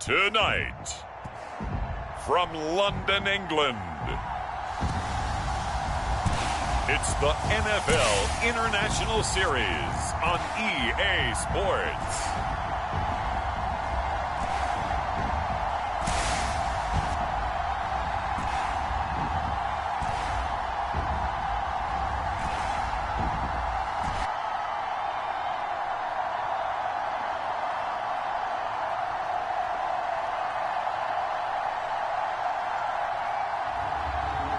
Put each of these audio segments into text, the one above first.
Tonight, from London, England, it's the NFL International Series on EA Sports.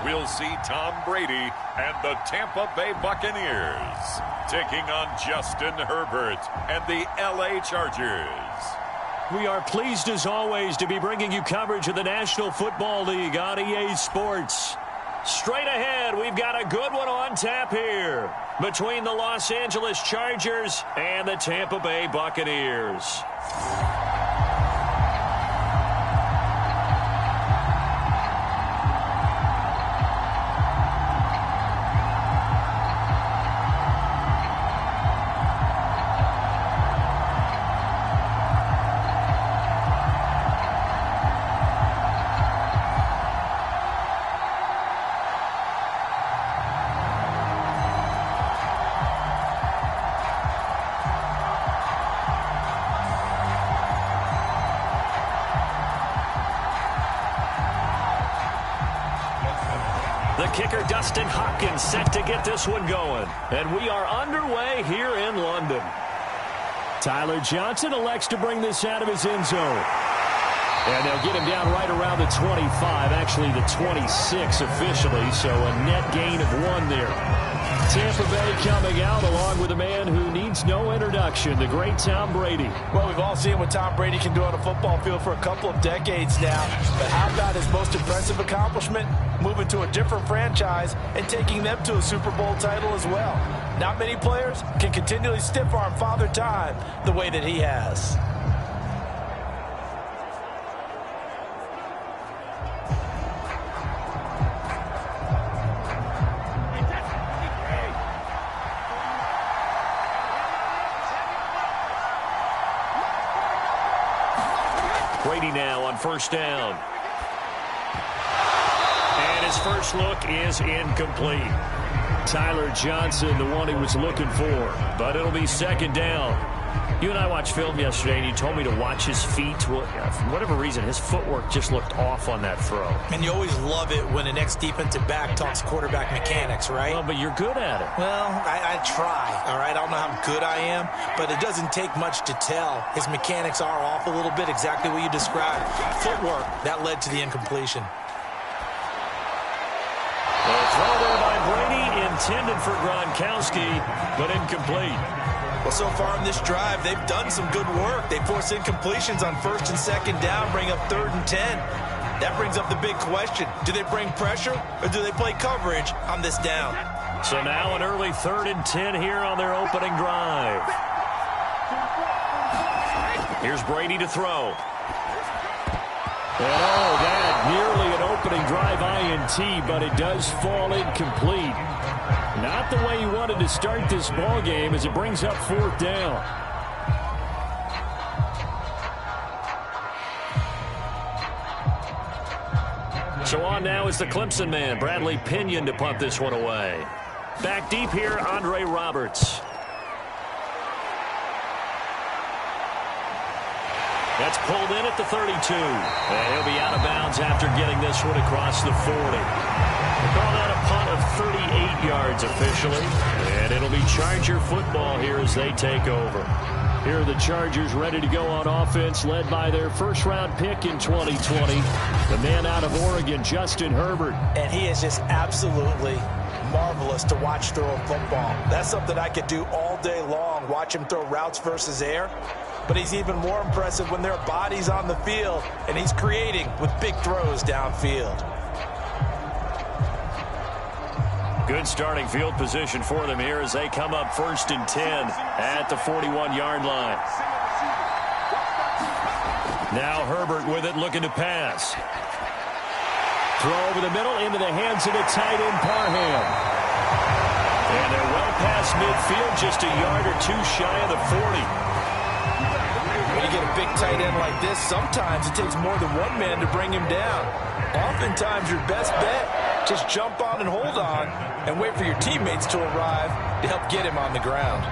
We'll see Tom Brady and the Tampa Bay Buccaneers taking on Justin Herbert and the LA Chargers. We are pleased as always to be bringing you coverage of the National Football League on EA Sports. Straight ahead, we've got a good one on tap here between the Los Angeles Chargers and the Tampa Bay Buccaneers. The kicker, Dustin Hopkins, set to get this one going. And we are underway here in London. Tyler Johnson elects to bring this out of his end zone. And they'll get him down right around the 25, actually the 26 officially, so a net gain of 1 there. Tampa Bay coming out along with a man who needs no introduction, the great Tom Brady. Well, we've all seen what Tom Brady can do on a football field for a couple of decades now. But how about his most impressive accomplishment? Moving to a different franchise and taking them to a Super Bowl title as well. Not many players can continually stiff-arm Father Time the way that he has. Brady now on first down. And his first look is incomplete. Tyler Johnson, the one he was looking for, but it'll be second down. You and I watched film yesterday, and you told me to watch his feet. Well, for whatever reason, his footwork just looked off on that throw. And you always love it when an ex-defensive back talks quarterback mechanics, right? Well, but you're good at it. Well, I try, all right? I don't know how good I am, but it doesn't take much to tell. His mechanics are off a little bit, exactly what you described. Footwork, that led to the incompletion. The throw there by Brady, intended for Gronkowski, but incomplete. Well, so far in this drive, they've done some good work. They force incompletions on first and second down, bring up 3rd and 10. That brings up the big question. Do they bring pressure or do they play coverage on this down? So now an early 3rd and 10 here on their opening drive. Here's Brady to throw. And oh, that nearly an opening drive INT, but it does fall incomplete. Not the way he wanted to start this ball game as it brings up 4th down. So on now is the Clemson man, Bradley Pinion, to punt this one away. Back deep here, Andre Roberts. That's pulled in at the 32. And he'll be out of bounds after getting this one across the 40. They call that a punt of 38 yards officially. And it'll be Charger football here as they take over. Here are the Chargers ready to go on offense, led by their first-round pick in 2020, the man out of Oregon, Justin Herbert. And he is just absolutely marvelous to watch throw a football. That's something I could do all day long, watch him throw routes versus air. But he's even more impressive when there are bodies on the field, and he's creating with big throws downfield. Good starting field position for them here as they come up 1st and 10 at the 41-yard line. Now Herbert with it, looking to pass. Throw over the middle into the hands of the tight end, Parham. And they're well past midfield, just a yard or two shy of the 40. When you get a big tight end like this, sometimes it takes more than one man to bring him down. Oftentimes, your best bet, just jump on and hold on and wait for your teammates to arrive to help get him on the ground.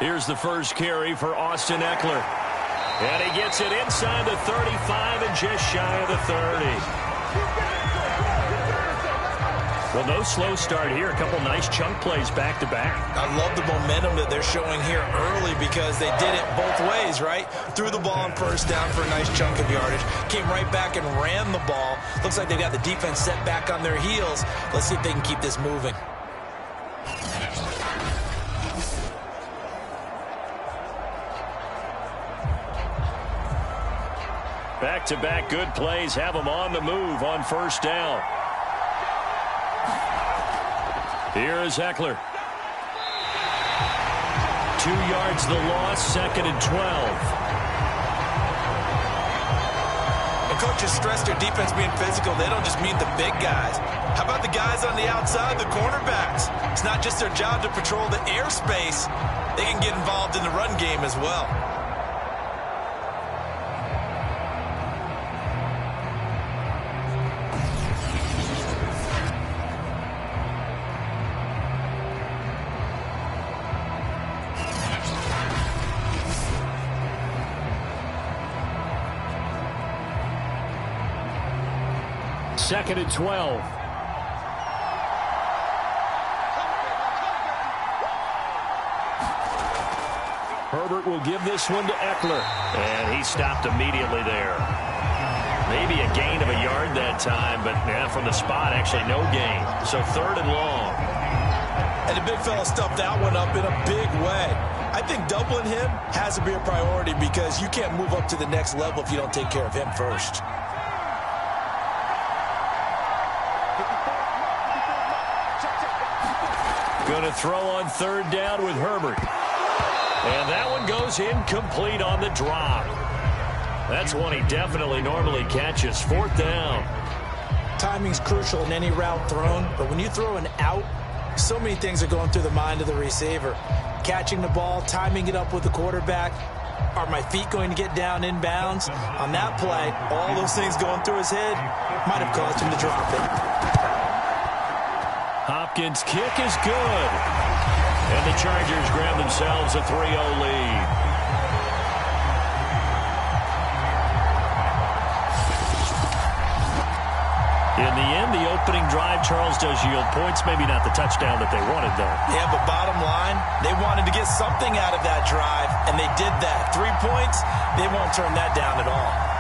Here's the first carry for Austin Eckler. And he gets it inside the 35 and just shy of the 30. Well, no slow start here. A couple nice chunk plays back-to-back. I love the momentum that they're showing here early because they did it both ways, right? Threw the ball on first down for a nice chunk of yardage. Came right back and ran the ball. Looks like they've got the defense set back on their heels. Let's see if they can keep this moving. Back-to-back good plays have them on the move on first down. Here is Eckler. 2 yards the loss, 2nd and 12. And coaches stress their defense being physical. They don't just mean the big guys. How about the guys on the outside, the cornerbacks? It's not just their job to patrol the airspace. They can get involved in the run game as well. Second and 12. Herbert will give this one to Eckler. And he stopped immediately there. Maybe a gain of a yard that time, but yeah, from the spot, actually no gain. So 3rd and long. And the big fella stuffed that one up in a big way. I think doubling him has to be a priority because you can't move up to the next level if you don't take care of him first. Going to throw on 3rd down with Herbert. And that one goes incomplete on the drop. That's one he definitely normally catches. 4th down. Timing's crucial in any route thrown, but when you throw an out, so many things are going through the mind of the receiver. Catching the ball, timing it up with the quarterback. Are my feet going to get down inbounds? On that play, all those things going through his head might have caused him to drop it. Hopkins' kick is good. And the Chargers grab themselves a 3-0 lead. In the end, the opening drive, Charles, does yield points. Maybe not the touchdown that they wanted, though. Yeah, but bottom line, they wanted to get something out of that drive, and they did that. 3 points, they won't turn that down at all.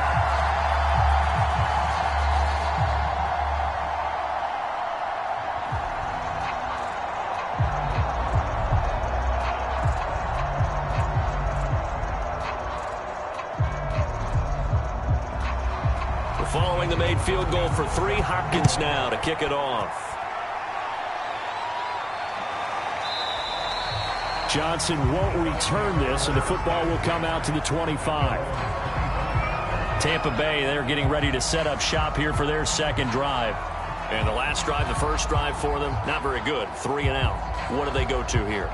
Following the made field goal for 3, Hopkins now to kick it off. Johnson won't return this, and the football will come out to the 25. Tampa Bay, they're getting ready to set up shop here for their second drive. And the last drive, the first drive for them, not very good. 3 and out. What do they go to here?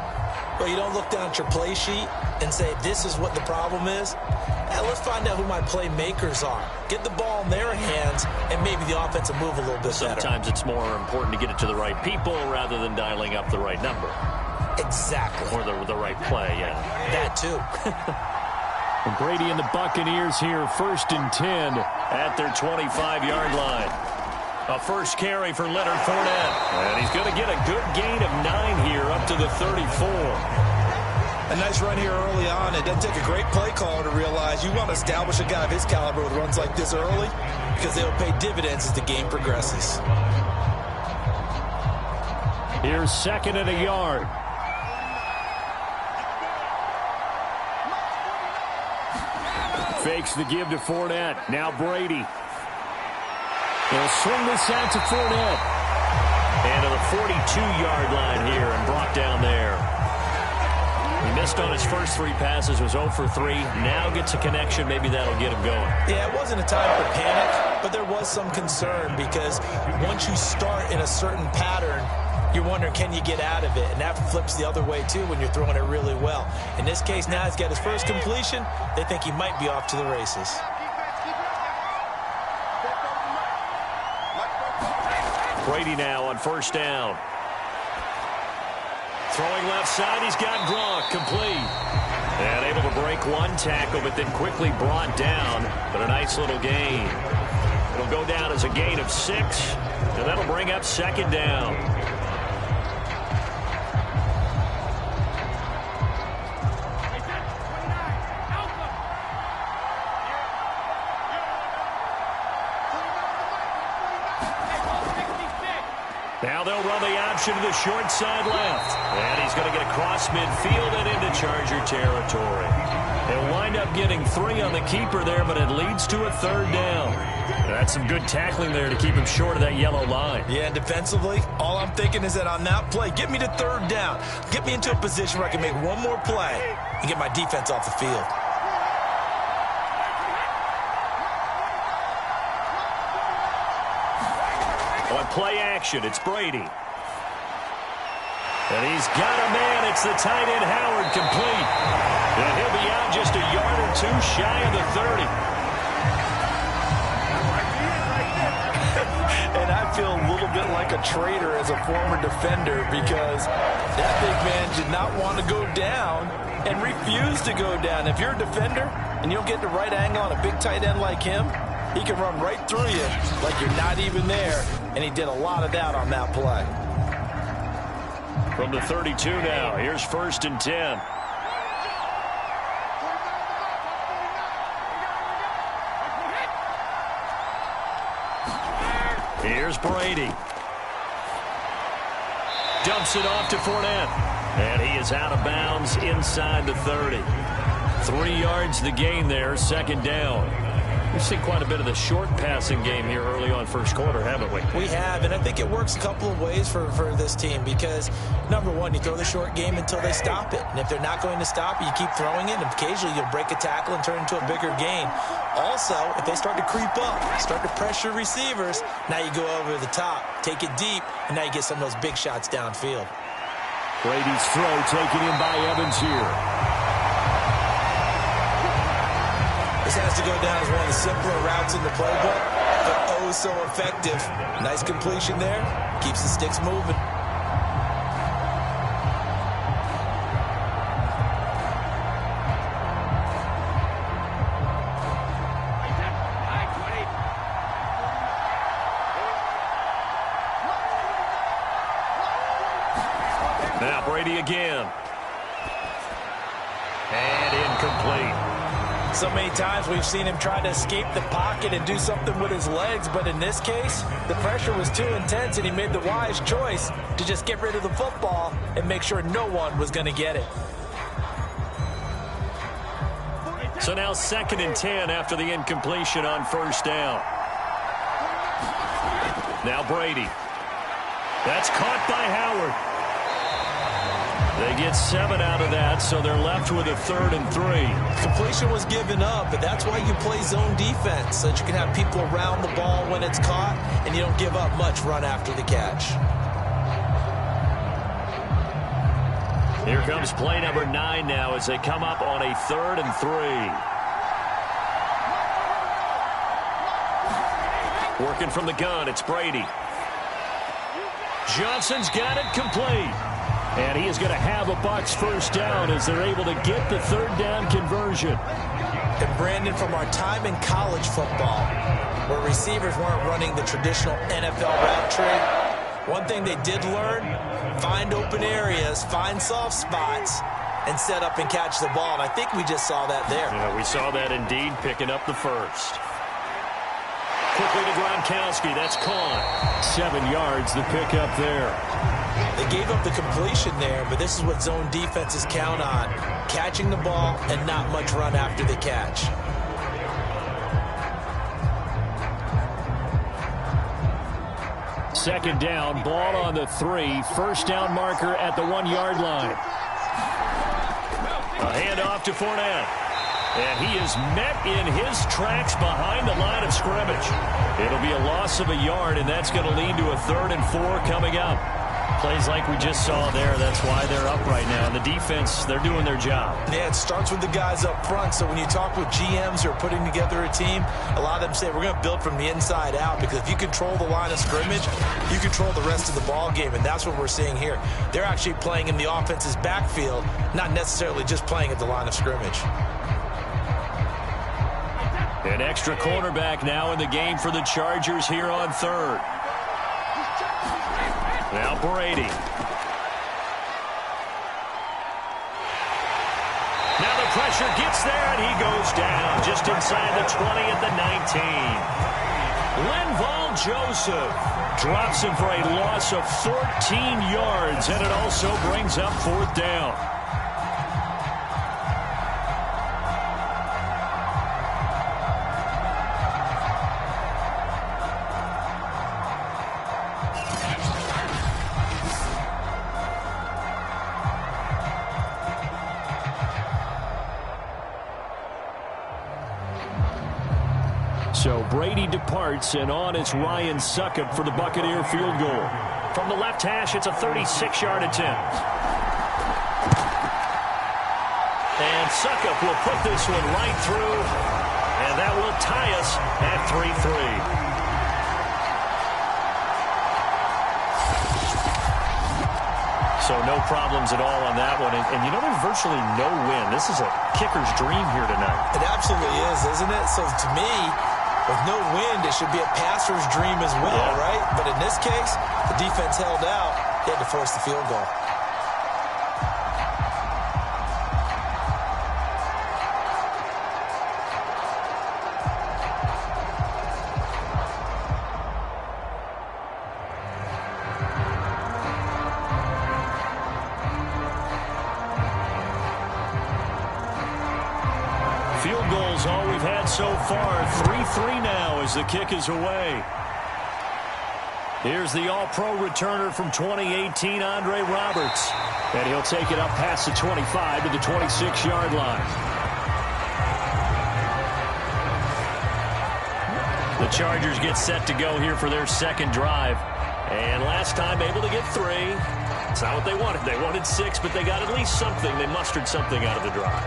Well, you don't look down at your play sheet and say, this is what the problem is. Now let's find out who my playmakers are. Get the ball in their hands, and maybe the offense will move a little bit better. Sometimes it's more important to get it to the right people rather than dialing up the right number. Exactly. Or the right play, yeah. That too. And Brady and the Buccaneers here, 1st and 10 at their 25-yard line. A first carry for Leonard Fournette. And he's going to get a good gain of 9 here up to the 34. A nice run here early on. It doesn't take a great play caller to realize you want to establish a guy of his caliber with runs like this early because they'll pay dividends as the game progresses. Here's 2nd and a yard. Fakes the give to Fournette. Now Brady. He'll swing this out to Fournette. And to the 42-yard line here and brought down there. He missed on his first 3 passes, was 0 for 3. Now gets a connection. Maybe that'll get him going. Yeah, it wasn't a time for panic, but there was some concern because once you start in a certain pattern, you're wondering, can you get out of it? And that flips the other way, too, when you're throwing it really well. In this case, now he's got his first completion. They think he might be off to the races. Brady now on first down. Throwing left side, he's got Gronk, complete. And able to break 1 tackle, but then quickly brought down. But a nice little gain. It'll go down as a gain of 6, and that'll bring up second down. Now they'll run the option to the short side left. And he's going to get across midfield and into Charger territory. He'll wind up getting 3 on the keeper there, but it leads to a 3rd down. That's some good tackling there to keep him short of that yellow line. Yeah, and defensively, all I'm thinking is that on that play, get me to 3rd down. Get me into a position where I can make one more play and get my defense off the field. On play action, it's Brady. And he's got a man. It's the tight end, Howard, complete. And he'll be out just a yard or 2 shy of the 30. And I feel a little bit like a traitor as a former defender because that big man did not want to go down and refused to go down. If you're a defender and you don't get the right angle on a big tight end like him, he can run right through you like you're not even there, and he did a lot of that on that play. From the 32 now, here's 1st and 10. Here's Brady. Dumps it off to Fournette. And he is out of bounds inside the 30. 3 yards the gain there, 2nd down. We've seen quite a bit of the short passing game here early on first quarter, haven't we? We have, and I think it works a couple of ways for this team because, number one, you throw the short game until they stop it. And if they're not going to stop it, you keep throwing it, and occasionally you'll break a tackle and turn into a bigger gain. Also, if they start to creep up, start to pressure receivers, now you go over the top, take it deep, and now you get some of those big shots downfield. Brady's throw taken in by Evans here. This has to go down as one of the simpler routes in the playbook, but oh so effective. Nice completion there. Keeps the sticks moving. Now Brady again. And incomplete. So many times we've seen him try to escape the pocket and do something with his legs, but in this case, the pressure was too intense and he made the wise choice to just get rid of the football and make sure no one was going to get it. So now 2nd and 10 after the incompletion on 1st down. Now Brady. That's caught by Howard. They get 7 out of that, so they're left with a 3rd and 3. Completion was given up, but that's why you play zone defense, so that you can have people around the ball when it's caught, and you don't give up much run after the catch. Here comes play number 9 now as they come up on a 3rd and 3. Working from the gun, it's Brady. Johnson's got it complete. And he is going to have a Bucs 1st down as they're able to get the 3rd down conversion. And Brandon, from our time in college football, where receivers weren't running the traditional NFL route tree, one thing they did learn, find open areas, find soft spots, and set up and catch the ball. And I think we just saw that there. Yeah, we saw that indeed, picking up the 1st. Quickly to Gronkowski, that's caught. 7 yards, the pickup there. They gave up the completion there, but this is what zone defenses count on. Catching the ball and not much run after the catch. second down, ball on the 3, first down marker at the 1-yard line. A handoff to Fournette. And he is met in his tracks behind the line of scrimmage. It'll be a loss of a yard, and that's going to lead to a 3rd and 4 coming up. Plays like we just saw there, that's why they're up right now. And the defense, they're doing their job. Yeah, it starts with the guys up front. So when you talk with GMs who are putting together a team, a lot of them say we're going to build from the inside out, because if you control the line of scrimmage, you control the rest of the ball game, and that's what we're seeing here. They're actually playing in the offense's backfield, not necessarily just playing at the line of scrimmage. An extra cornerback now in the game for the Chargers here on 3rd. Now Brady. Now the pressure gets there, and he goes down just inside the 20 at the 19. Linval Joseph drops him for a loss of 14 yards, and it also brings up 4th down. So Brady departs, and on is Ryan Succop for the Buccaneer field goal. From the left hash, it's a 36-yard attempt. And Succop will put this one right through, and that will tie us at 3-3. So no problems at all on that one. And you know, there's virtually no win. This is a kicker's dream here tonight. It absolutely is, isn't it? So to me, with no wind, it should be a passer's dream as well, right? But in this case, the defense held out. They had to force the field goal. Field goals all we've had so far. 3-3 now as the kick is away. Here's the all-pro returner from 2018, Andre Roberts. And he'll take it up past the 25 to the 26-yard line. The Chargers get set to go here for their second drive. And last time able to get 3. It's not what they wanted. They wanted 6, but they got at least something. They mustered something out of the drive.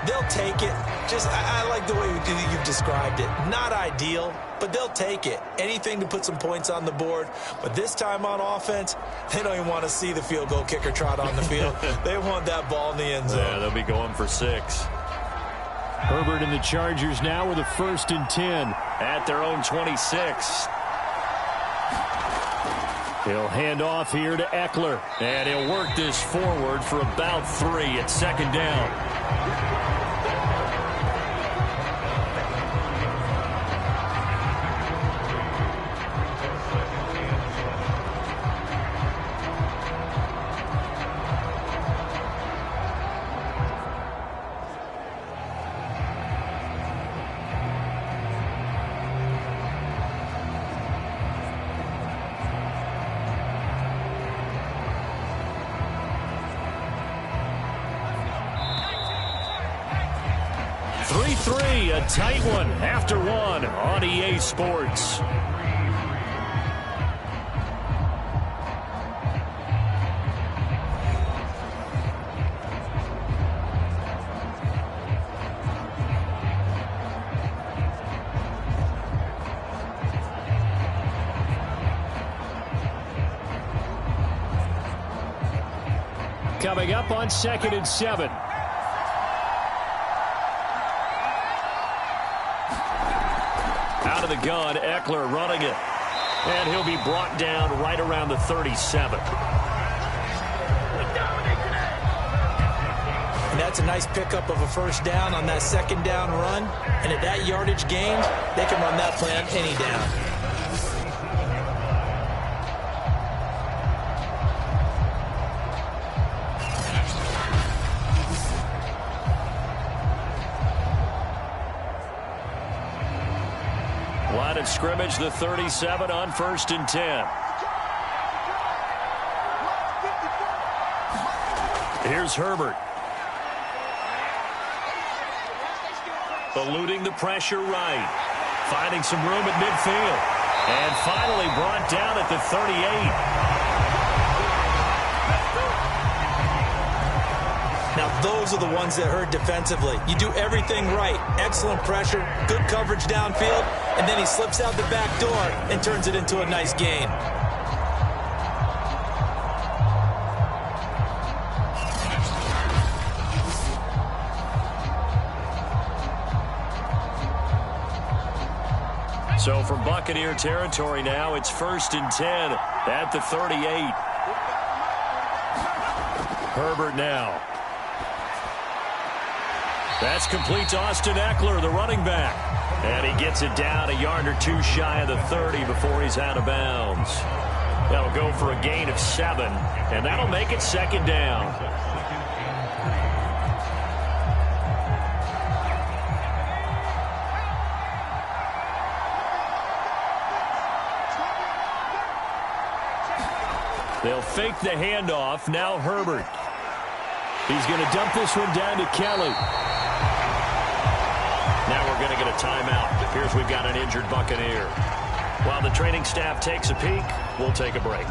They'll take it. I like the way you've described it. Not ideal, but they'll take it. Anything to put some points on the board. But this time on offense, they don't even want to see the field goal kicker trot on the field. They want that ball in the end zone. Yeah, they'll be going for 6. Herbert and the Chargers now with a 1st and 10 at their own 26. He'll hand off here to Eckler, and he'll work this forward for about 3 at 2nd down. A tight one after 1 on EA Sports. Coming up on 2nd and 7. Out of the gun, Eckler running it. And he'll be brought down right around the 37. And that's a nice pickup of a 1st down on that 2nd down run. And at that yardage gained, they can run that play on any down. Line of scrimmage, the 37 on 1st and 10. Here's Herbert. Eluding the pressure right. Finding some room at midfield. And finally brought down at the 38. Now, those are the ones that hurt defensively. You do everything right. Excellent pressure, good coverage downfield, and then he slips out the back door and turns it into a nice gain. So from Buccaneer territory now, it's 1st and 10 at the 38. Herbert now. That's complete to Austin Eckler, the running back. And he gets it down a yard or two shy of the 30 before he's out of bounds. That'll go for a gain of 7, and that'll make it 2nd down. They'll fake the handoff. Now Herbert. He's going to dump this one down to Kelly. Now we're going to get a timeout. It appears we've got an injured Buccaneer. While the training staff takes a peek, we'll take a break.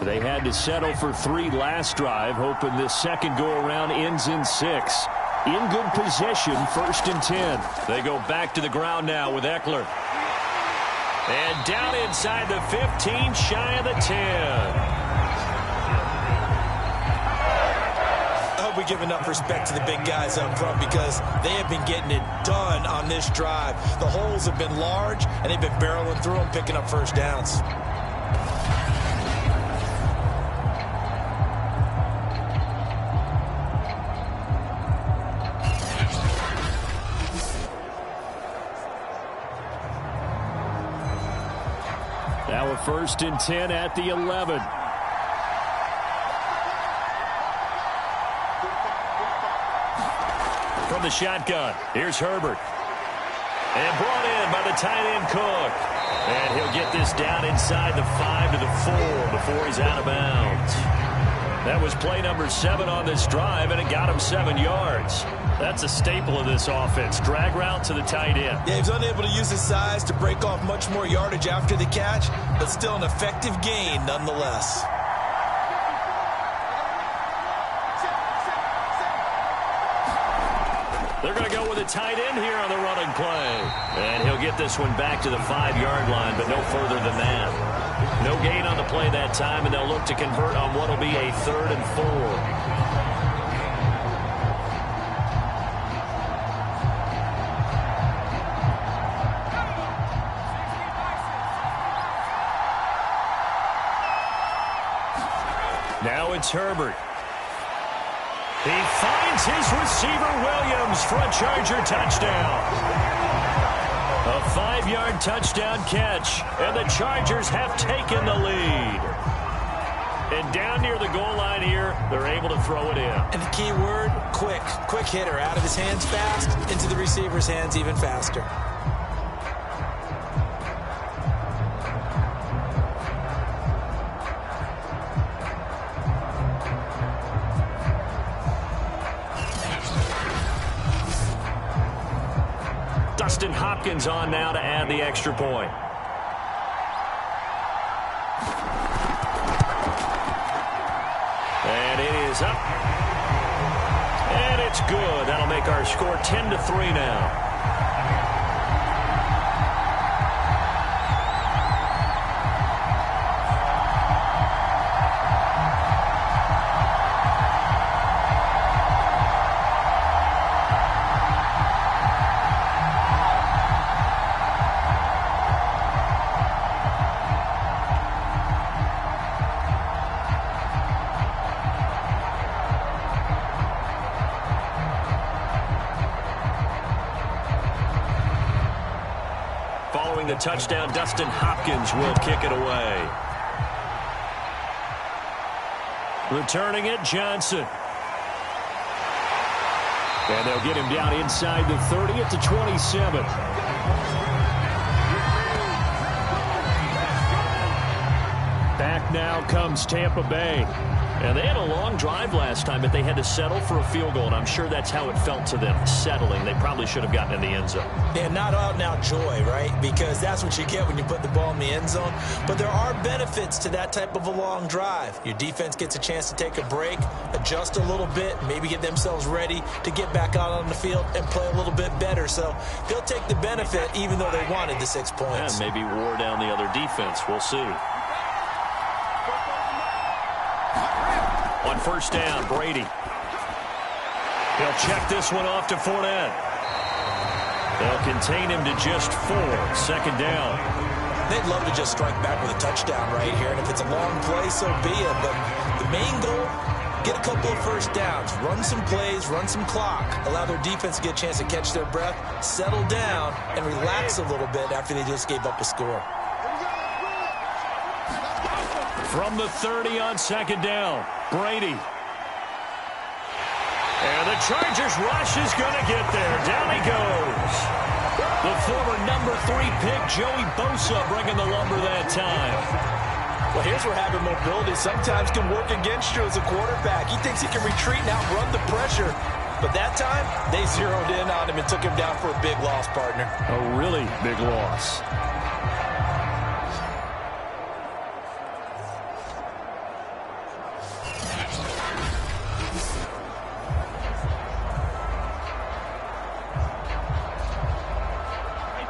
They had to settle for 3 last drive, hoping this second go-around ends in 6. In good position, 1st and 10. They go back to the ground now with Eckler. And down inside the 15, shy of the 10. I hope we give enough respect to the big guys up front because they have been getting it done on this drive. The holes have been large, and they've been barreling through them, picking up first downs. Now a 1st and 10 at the 11. From the shotgun, here's Herbert. And brought in by the tight end Cook. And he'll get this down inside the 5 to the 4 before he's out of bounds. That was play number 7 on this drive, and it got him 7 yards. That's a staple of this offense. Drag route to the tight end. Yeah, he was unable to use his size to break off much more yardage after the catch, but still an effective gain nonetheless. They're going to go with a tight end here on the running play. And he'll get this one back to the 5-yard line, but no further than that. No gain on the play that time, and they'll look to convert on what will be a 3rd and 4. Now it's Herbert. He finds his receiver Williams for a Charger touchdown. A 5-yard touchdown catch, and the Chargers have taken the lead. And down near the goal line here, they're able to throw it in. And the key word, quick. Quick hitter. Out of his hands fast, into the receiver's hands even faster. Hopkins on now to add the extra point. And it is up. And it's good. That'll make our score 10-3 now. the touchdown. Dustin Hopkins will kick it away. Returning it, Johnson. And they'll get him down inside the 30 at the 27. Back now comes Tampa Bay. And they had a long drive last time, but they had to settle for a field goal, and I'm sure that's how it felt to them, settling. They probably should have gotten in the end zone. Yeah, not out-and-out joy, right? Because that's what you get when you put the ball in the end zone. But there are benefits to that type of a long drive. Your defense gets a chance to take a break, adjust a little bit, maybe get themselves ready to get back out on the field and play a little bit better. So they'll take the benefit even though they wanted the 6 points. And maybe wore down the other defense. We'll see. On first down, Brady. He'll check this one off to Fournette. They'll contain him to just 4. Second down. They'd love to just strike back with a touchdown right here, and if it's a long play, so be it. But the main goal, get a couple of first downs, run some plays, run some clock, allow their defense to get a chance to catch their breath, settle down, and relax a little bit after they just gave up a score. From the 30 on second down, Brady. And the Chargers rush is going to get there. Down he goes. The former number 3 pick, Joey Bosa, bringing the lumber that time. Well, here's where having mobility sometimes can work against you as a quarterback. He thinks he can retreat and outrun the pressure. But that time, they zeroed in on him and took him down for a big loss, partner. A really big loss.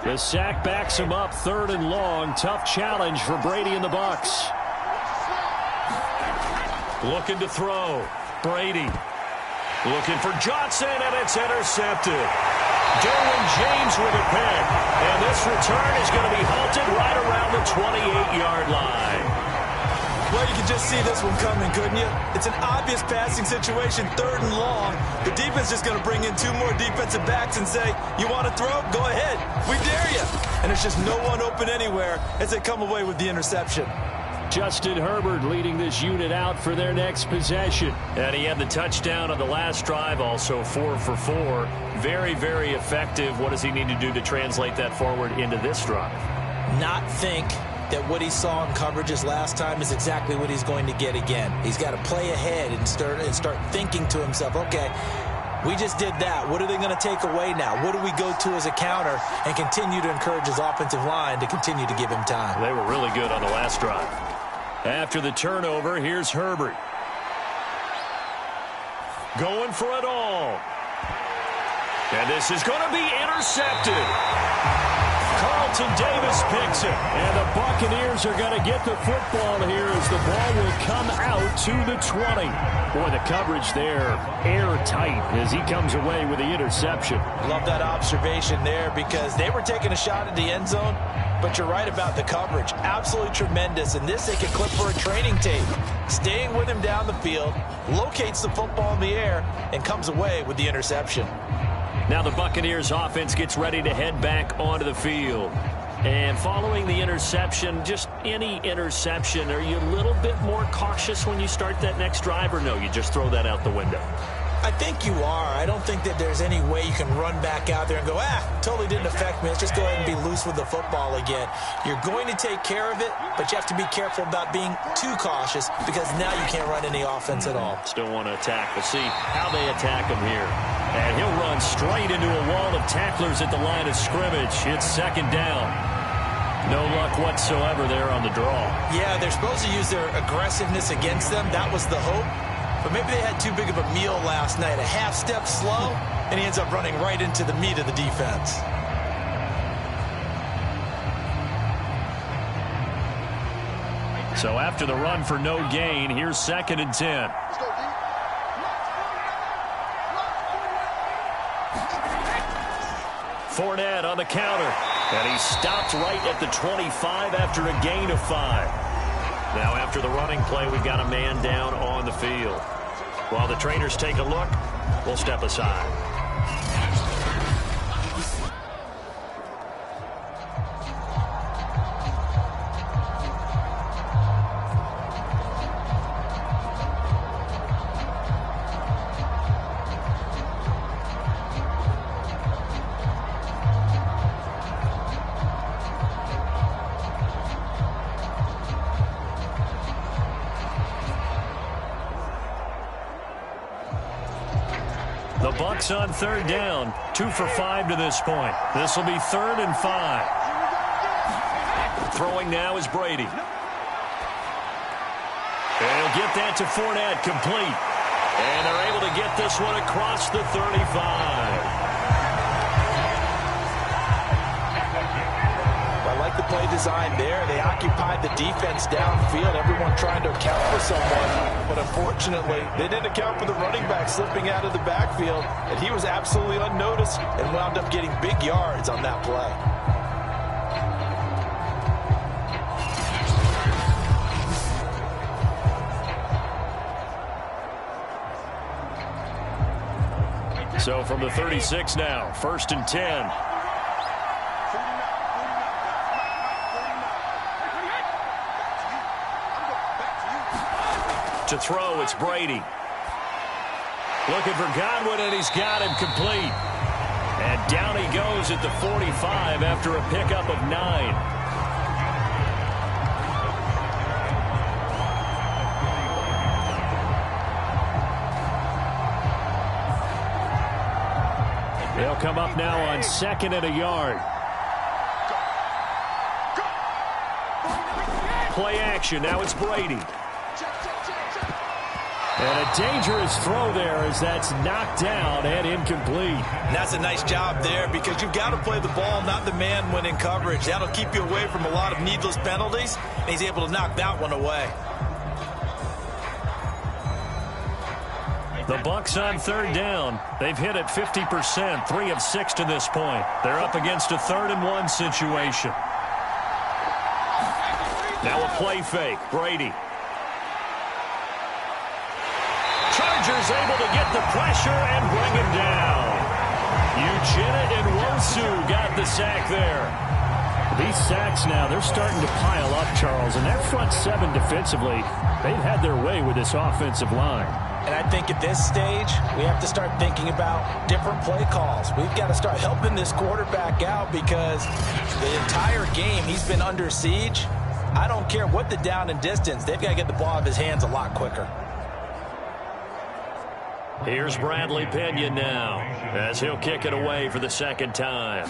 The sack backs him up, 3rd and long. Tough challenge for Brady and the Bucs. Looking to throw. Brady. Looking for Johnson, and it's intercepted. Derwin James with a pick. And this return is going to be halted right around the 28-yard line. Well, you can just see this one coming, couldn't you? It's an obvious passing situation, 3rd and long. The defense is going to bring in 2 more defensive backs and say, you want to throw? Go ahead. We dare you. And there's just no one open anywhere as they come away with the interception. Justin Herbert leading this unit out for their next possession. And he had the touchdown on the last drive, also 4 for 4. Very, very effective. What does he need to do to translate that forward into this drive? Not think that what he saw in coverages last time is exactly what he's going to get again. He's got to play ahead and start thinking to himself, okay, we just did that. What are they going to take away now? What do we go to as a counter? And continue to encourage his offensive line to continue to give him time. They were really good on the last drive. After the turnover, here's Herbert. Going for it all. And this is going to be intercepted. Carlton Davis picks it. And the Buccaneers are going to get the football here as the ball will come out to the 20. Boy, the coverage there airtight as he comes away with the interception. Love that observation there because they were taking a shot at the end zone, but you're right about the coverage. Absolutely tremendous. And this they can clip for a training tape. Staying with him down the field, locates the football in the air, and comes away with the interception. Now the Buccaneers offense gets ready to head back onto the field. And following the interception, just any interception, are you a little bit more cautious when you start that next drive, or no, you just throw that out the window? I think you are. I don't think that there's any way you can run back out there and go, totally didn't affect me. Let's just go ahead and be loose with the football again. You're going to take care of it, but you have to be careful about being too cautious because now you can't run any offense at all. Still want to attack. We'll see how they attack him here. And he'll run straight into a wall of tacklers at the line of scrimmage. It's second down. No luck whatsoever there on the draw. Yeah, they're supposed to use their aggressiveness against them. That was the hope. But maybe they had too big of a meal last night. A half step slow, and he ends up running right into the meat of the defense. So after the run for no gain, here's 2nd and 10. Fournette on the counter. And he stopped right at the 25 after a gain of 5. Now after the running play, we've got a man down on the field. While the trainers take a look, we'll step aside. Bucs on third down. 2 for 5 to this point. This will be 3rd and 5. Throwing now is Brady. And he'll get that to Fournette, complete. And they're able to get this one across the 35. I like the play design there. They occupied the defense downfield, everyone trying to account for someone. But unfortunately, they didn't account for the running back slipping out of the backfield. And he was absolutely unnoticed and wound up getting big yards on that play. So from the 36 now, 1st and 10. To throw, it's Brady. Looking for Godwin, and he's got him complete. And down he goes at the 45 after a pickup of 9. They'll come up now on 2nd and a yard. Play action, now it's Brady. And a dangerous throw there as that's knocked down and incomplete. And that's a nice job there because you've got to play the ball, not the man when in coverage. That'll keep you away from a lot of needless penalties, and he's able to knock that one away. The Bucs on third down. They've hit it 50%, 3 of 6 to this point. They're up against a 3rd and 1 situation. Now a play fake, Brady. Chargers able to get the pressure and bring him down. Ugetta and Wosu got the sack there. These sacks now, they're starting to pile up, Charles. And that front 7 defensively, they've had their way with this offensive line. And I think at this stage, we have to start thinking about different play calls. We've got to start helping this quarterback out because the entire game he's been under siege. I don't care what the down and distance. They've got to get the ball out of his hands a lot quicker. Here's Bradley Pinion now as he'll kick it away for the 2nd time.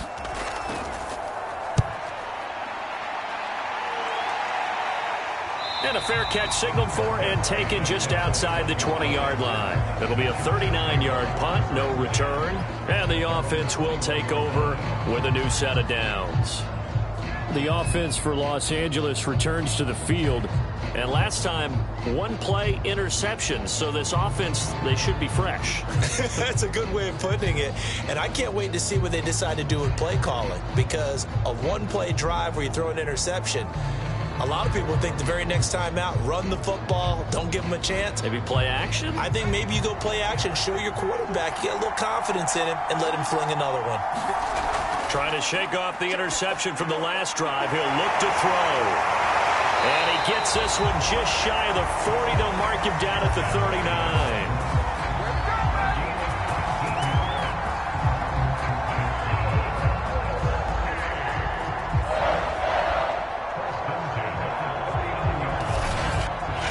And a fair catch signaled for and taken just outside the 20-yard line. It'll be a 39-yard punt, no return, and the offense will take over with a new set of downs. The offense for Los Angeles returns to the field. And last time, 1 play interception. So this offense, they should be fresh. That's a good way of putting it. And I can't wait to see what they decide to do with play calling. Because a 1-play drive where you throw an interception, a lot of people think the very next time out, run the football, don't give them a chance. Maybe play action? I think maybe you go play action, show your quarterback, get a little confidence in him, and let him fling another one. Trying to shake off the interception from the last drive. He'll look to throw. And he gets this one just shy of the 40. They'll mark him down at the 39.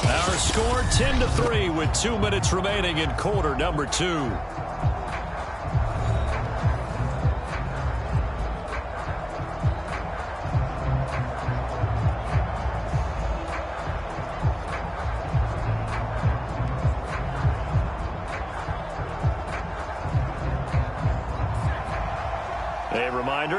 Our score 10-3 with 2 minutes remaining in quarter number 2.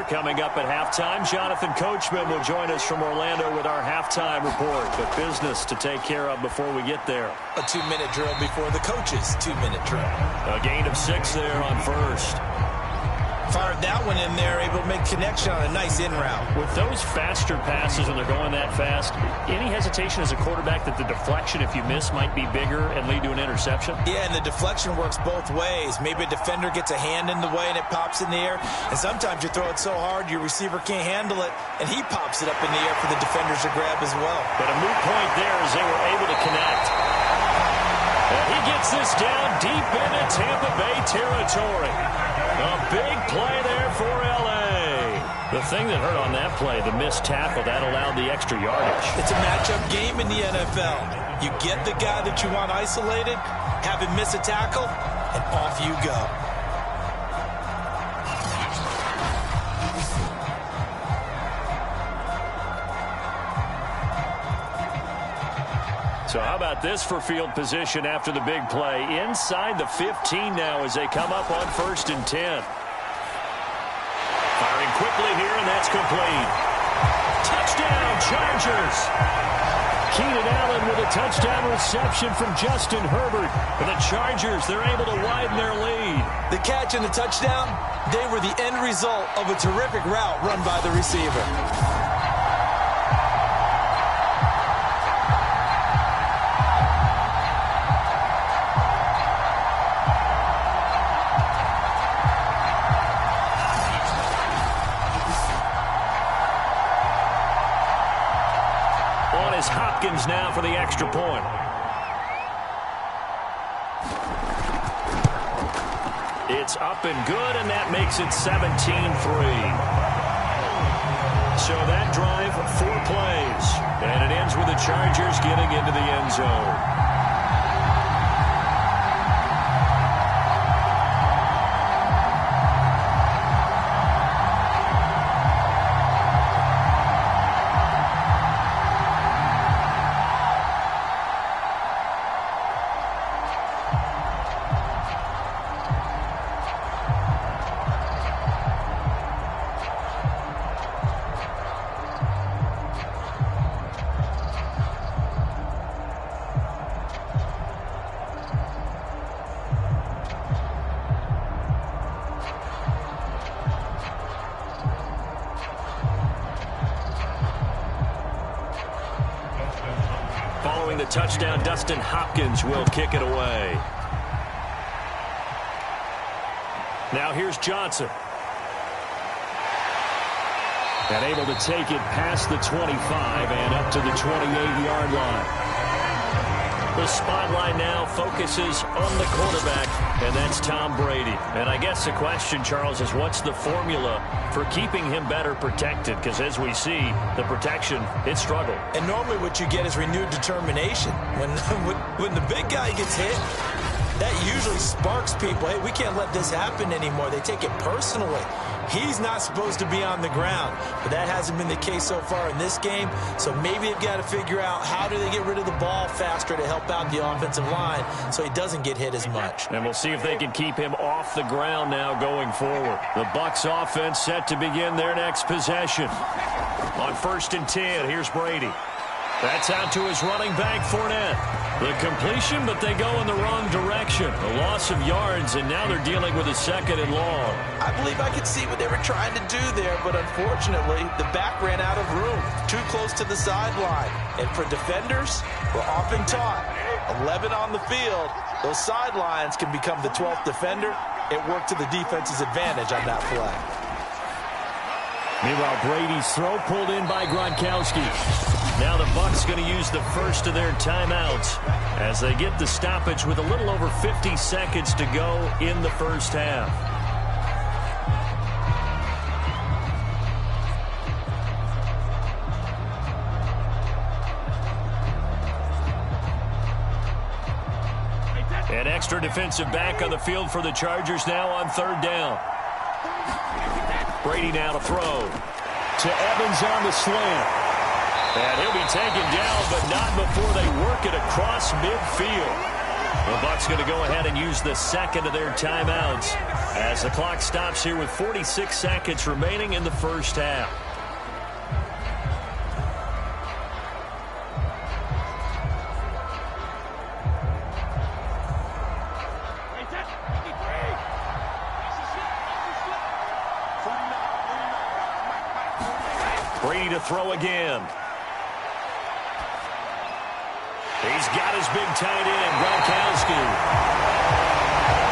Coming up at halftime, Jonathan Coachman will join us from Orlando with our halftime report. But business to take care of before we get there. A 2-minute drill before the coach's 2-minute drill. A gain of 6 there on first. Fired that one in there, able to make connection on a nice in route. With those faster passes and they're going that fast, any hesitation as a quarterback that the deflection, if you miss, might be bigger and lead to an interception? Yeah, and the deflection works both ways. Maybe a defender gets a hand in the way and it pops in the air. And sometimes you throw it so hard your receiver can't handle it, and he pops it up in the air for the defenders to grab as well. But a moot point there as they were able to connect. And he gets this down deep into Tampa Bay territory. A big play there for L.A. The thing that hurt on that play, the missed tackle, that allowed the extra yardage. It's a matchup game in the NFL. You get the guy that you want isolated, have him miss a tackle, and off you go. So how about this for field position after the big play? Inside the 15 now as they come up on 1st and 10. Firing quickly here, and that's complete. Touchdown, Chargers. Keenan Allen with a touchdown reception from Justin Herbert. For the Chargers, they're able to widen their lead. The catch and the touchdown, they were the end result of a terrific route run by the receiver. Hopkins now for the extra point. It's up and good, and that makes it 17-3. So that drive, 4 plays. And it ends with the Chargers getting into the end zone. Following the touchdown, Dustin Hopkins will kick it away. Now here's Johnson. And able to take it past the 25 and up to the 28-yard line. The spotlight now focuses on the quarterback, and that's Tom Brady. And I guess the question, Charles, is what's the formula for keeping him better protected? Because as we see, the protection, it struggled. And normally what you get is renewed determination. When the big guy gets hit, that usually sparks people. Hey, we can't let this happen anymore. They take it personally. He's not supposed to be on the ground, but that hasn't been the case so far in this game. So maybe they've got to figure out how do they get rid of the ball faster to help out the offensive line so he doesn't get hit as much. And we'll see if they can keep him off the ground now going forward. The Bucs offense set to begin their next possession. On 1st and 10, here's Brady. That's out to his running back, Fournette. The completion, but they go in the wrong direction. A loss of yards, and now they're dealing with a 2nd and long. I believe I could see what they were trying to do there, but unfortunately, the back ran out of room, too close to the sideline. And for defenders, we're often taught, 11 on the field, those sidelines can become the 12th defender. It worked to the defense's advantage on that play. Meanwhile, Brady's throw pulled in by Gronkowski. Now the Bucs going to use the first of their timeouts as they get the stoppage with a little over 50 seconds to go in the first half. An extra defensive back on the field for the Chargers now on 3rd down. Brady now to throw. To Evans on the slant. And he'll be taken down, but not before they work it across midfield. The Bucs going to go ahead and use the 2nd of their timeouts as the clock stops here with 46 seconds remaining in the first half. Brady to throw again. He's got his big tight end, Gronkowski.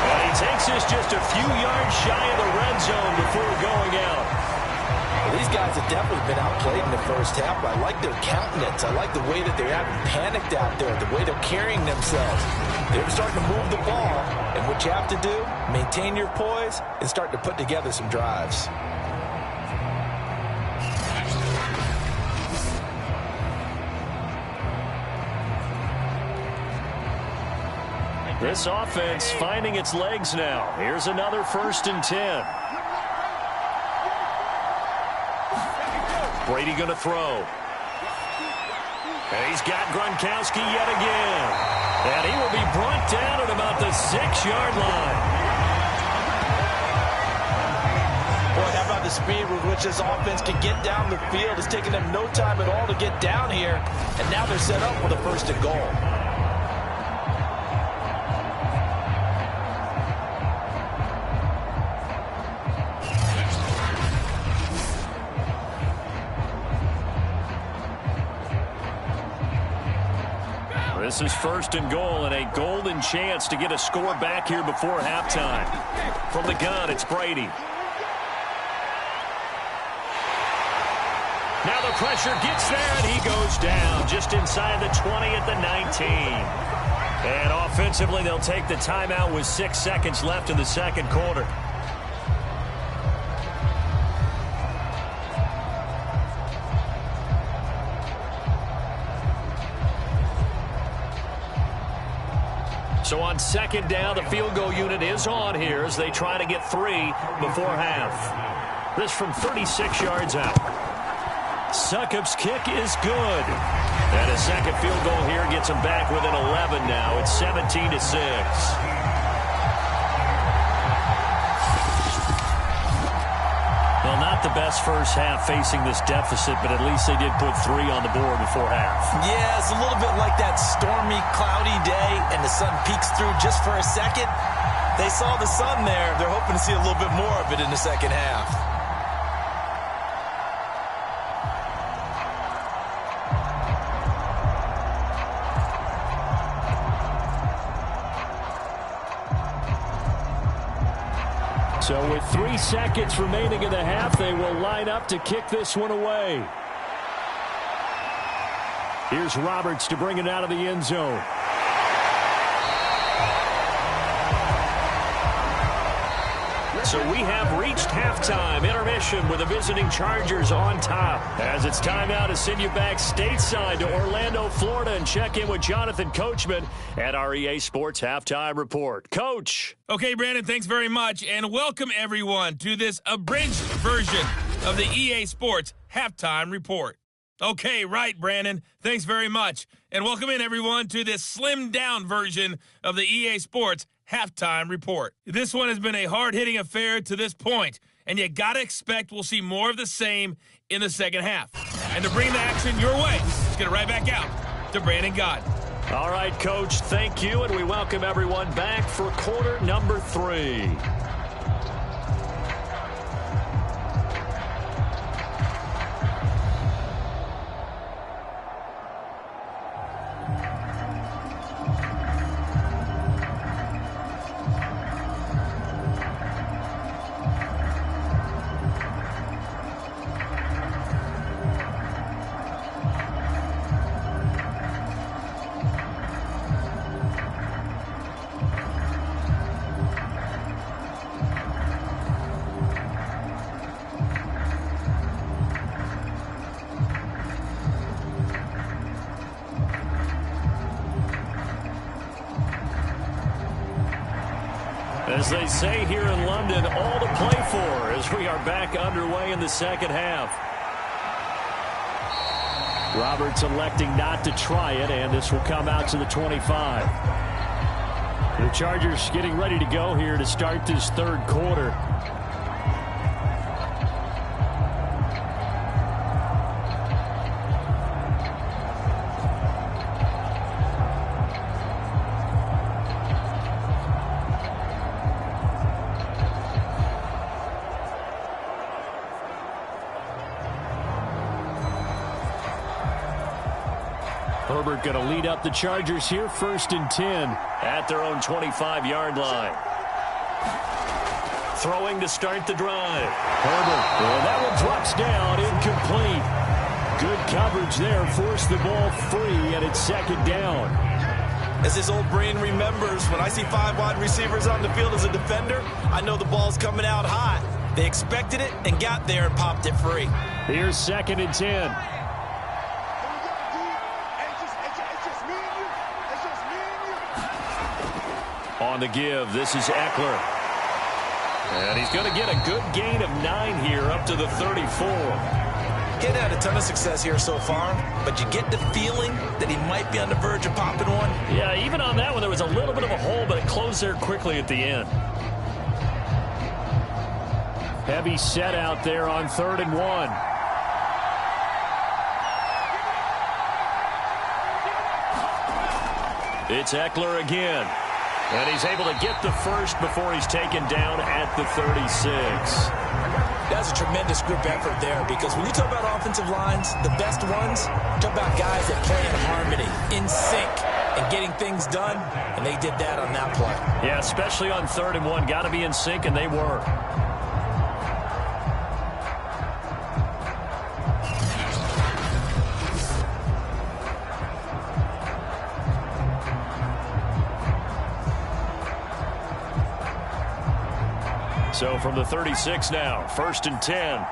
And he takes this just a few yards shy of the red zone before going out. Well, these guys have definitely been outplayed in the first half, but I like their countenance. I like the way that they're having panicked out there, the way they're carrying themselves. They're starting to move the ball, and what you have to do, maintain your poise and start to put together some drives. This offense finding its legs now. Here's another 1st and 10. Brady going to throw. And he's got Gronkowski yet again. And he will be brought down at about the 6-yard line. Boy, how about the speed with which this offense can get down the field? It's taken them no time at all to get down here. And now they're set up for the 1st and goal. This is 1st and goal and a golden chance to get a score back here before halftime. From the gun, it's Brady. Now the pressure gets there, and he goes down just inside the 20 at the 19. And offensively, they'll take the timeout with 6 seconds left in the 2nd quarter. So on 2nd down, the field goal unit is on here as they try to get 3 before half. This from 36 yards out. Succop's kick is good. And a 2nd field goal here gets them back within 11 now. It's 17-6. Well, not the best first half facing this deficit, but at least they did put 3 on the board before half. Yeah, it's a little bit like that stormy, cloudy day, and the sun peeks through just for a second. They saw the sun there. They're hoping to see a little bit more of it in the 2nd half. So with 3 seconds remaining in the half, they will line up to kick this one away. Here's Roberts to bring it out of the end zone. So we have reached halftime. Intermission with the visiting Chargers on top. As it's time now to send you back stateside to Orlando, Florida, and check in with Jonathan Coachman at our EA Sports Halftime Report. Coach. Okay, Brandon, thanks very much, and welcome everyone to this abridged version of the EA Sports Halftime Report. Okay, right, Brandon. Thanks very much. And welcome in, everyone, to this slimmed-down version of the EA Sports Halftime Report. This one has been a hard-hitting affair to this point, and you got to expect we'll see more of the same in the 2nd half. And to bring the action your way, let's get it right back out to Brandon Gaudin. All right, Coach, thank you, and we welcome everyone back for quarter number 3. As they say here in London, all to play for as we are back underway in the 2nd half. Roberts electing not to try it, and this will come out to the 25. The Chargers getting ready to go here to start this 3rd quarter. Herbert going to lead up the Chargers here, 1st and 10 at their own 25-yard line. Throwing to start the drive. Herbert, and that one drops down, incomplete. Good coverage there, forced the ball free, and it's 2nd down. As this old brain remembers, when I see 5 wide receivers on the field as a defender, I know the ball's coming out hot. They expected it and got there and popped it free. Here's 2nd and 10. On the give, this is Eckler. And he's going to get a good gain of 9 here up to the 34. getting had a ton of success here so far, but you get the feeling that he might be on the verge of popping one. Yeah, even on that one, there was a little bit of a hole, but it closed there quickly at the end. Heavy set out there on 3rd and 1. It's Eckler again. And he's able to get the first before he's taken down at the 36. That's a tremendous group effort there, because when you talk about offensive lines, the best ones, talk about guys that play in harmony, in sync, and getting things done, and they did that on that play. Yeah, especially on 3rd and 1. Got to be in sync, and they were. So from the 36 now, 1st and 10.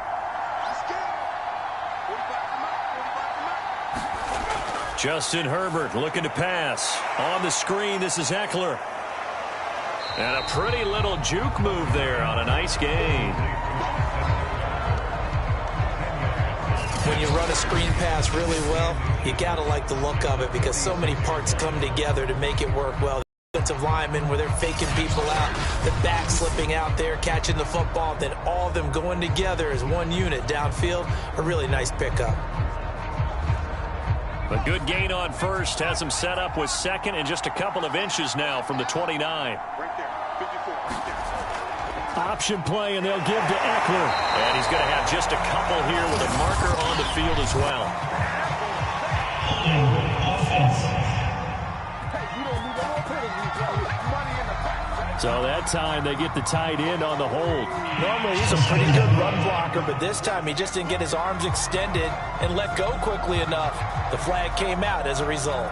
Justin Herbert looking to pass. On the screen, this is Eckler. And a pretty little juke move there on a nice gain. When you run a screen pass really well, you got to like the look of it, because so many parts come together to make it work well. Offensive linemen, where they're faking people out, the back slipping out there, catching the football, then all of them going together as one unit downfield. A really nice pickup. A good gain on first, has him set up with 2nd and just a couple of inches now from the 29. Option play, and they'll give to Eckler. And he's going to have just a couple here with a marker on the field as well. So that time they get the tight end on the hold. Normally he's a pretty good run blocker, but this time he just didn't get his arms extended and let go quickly enough. The flag came out as a result.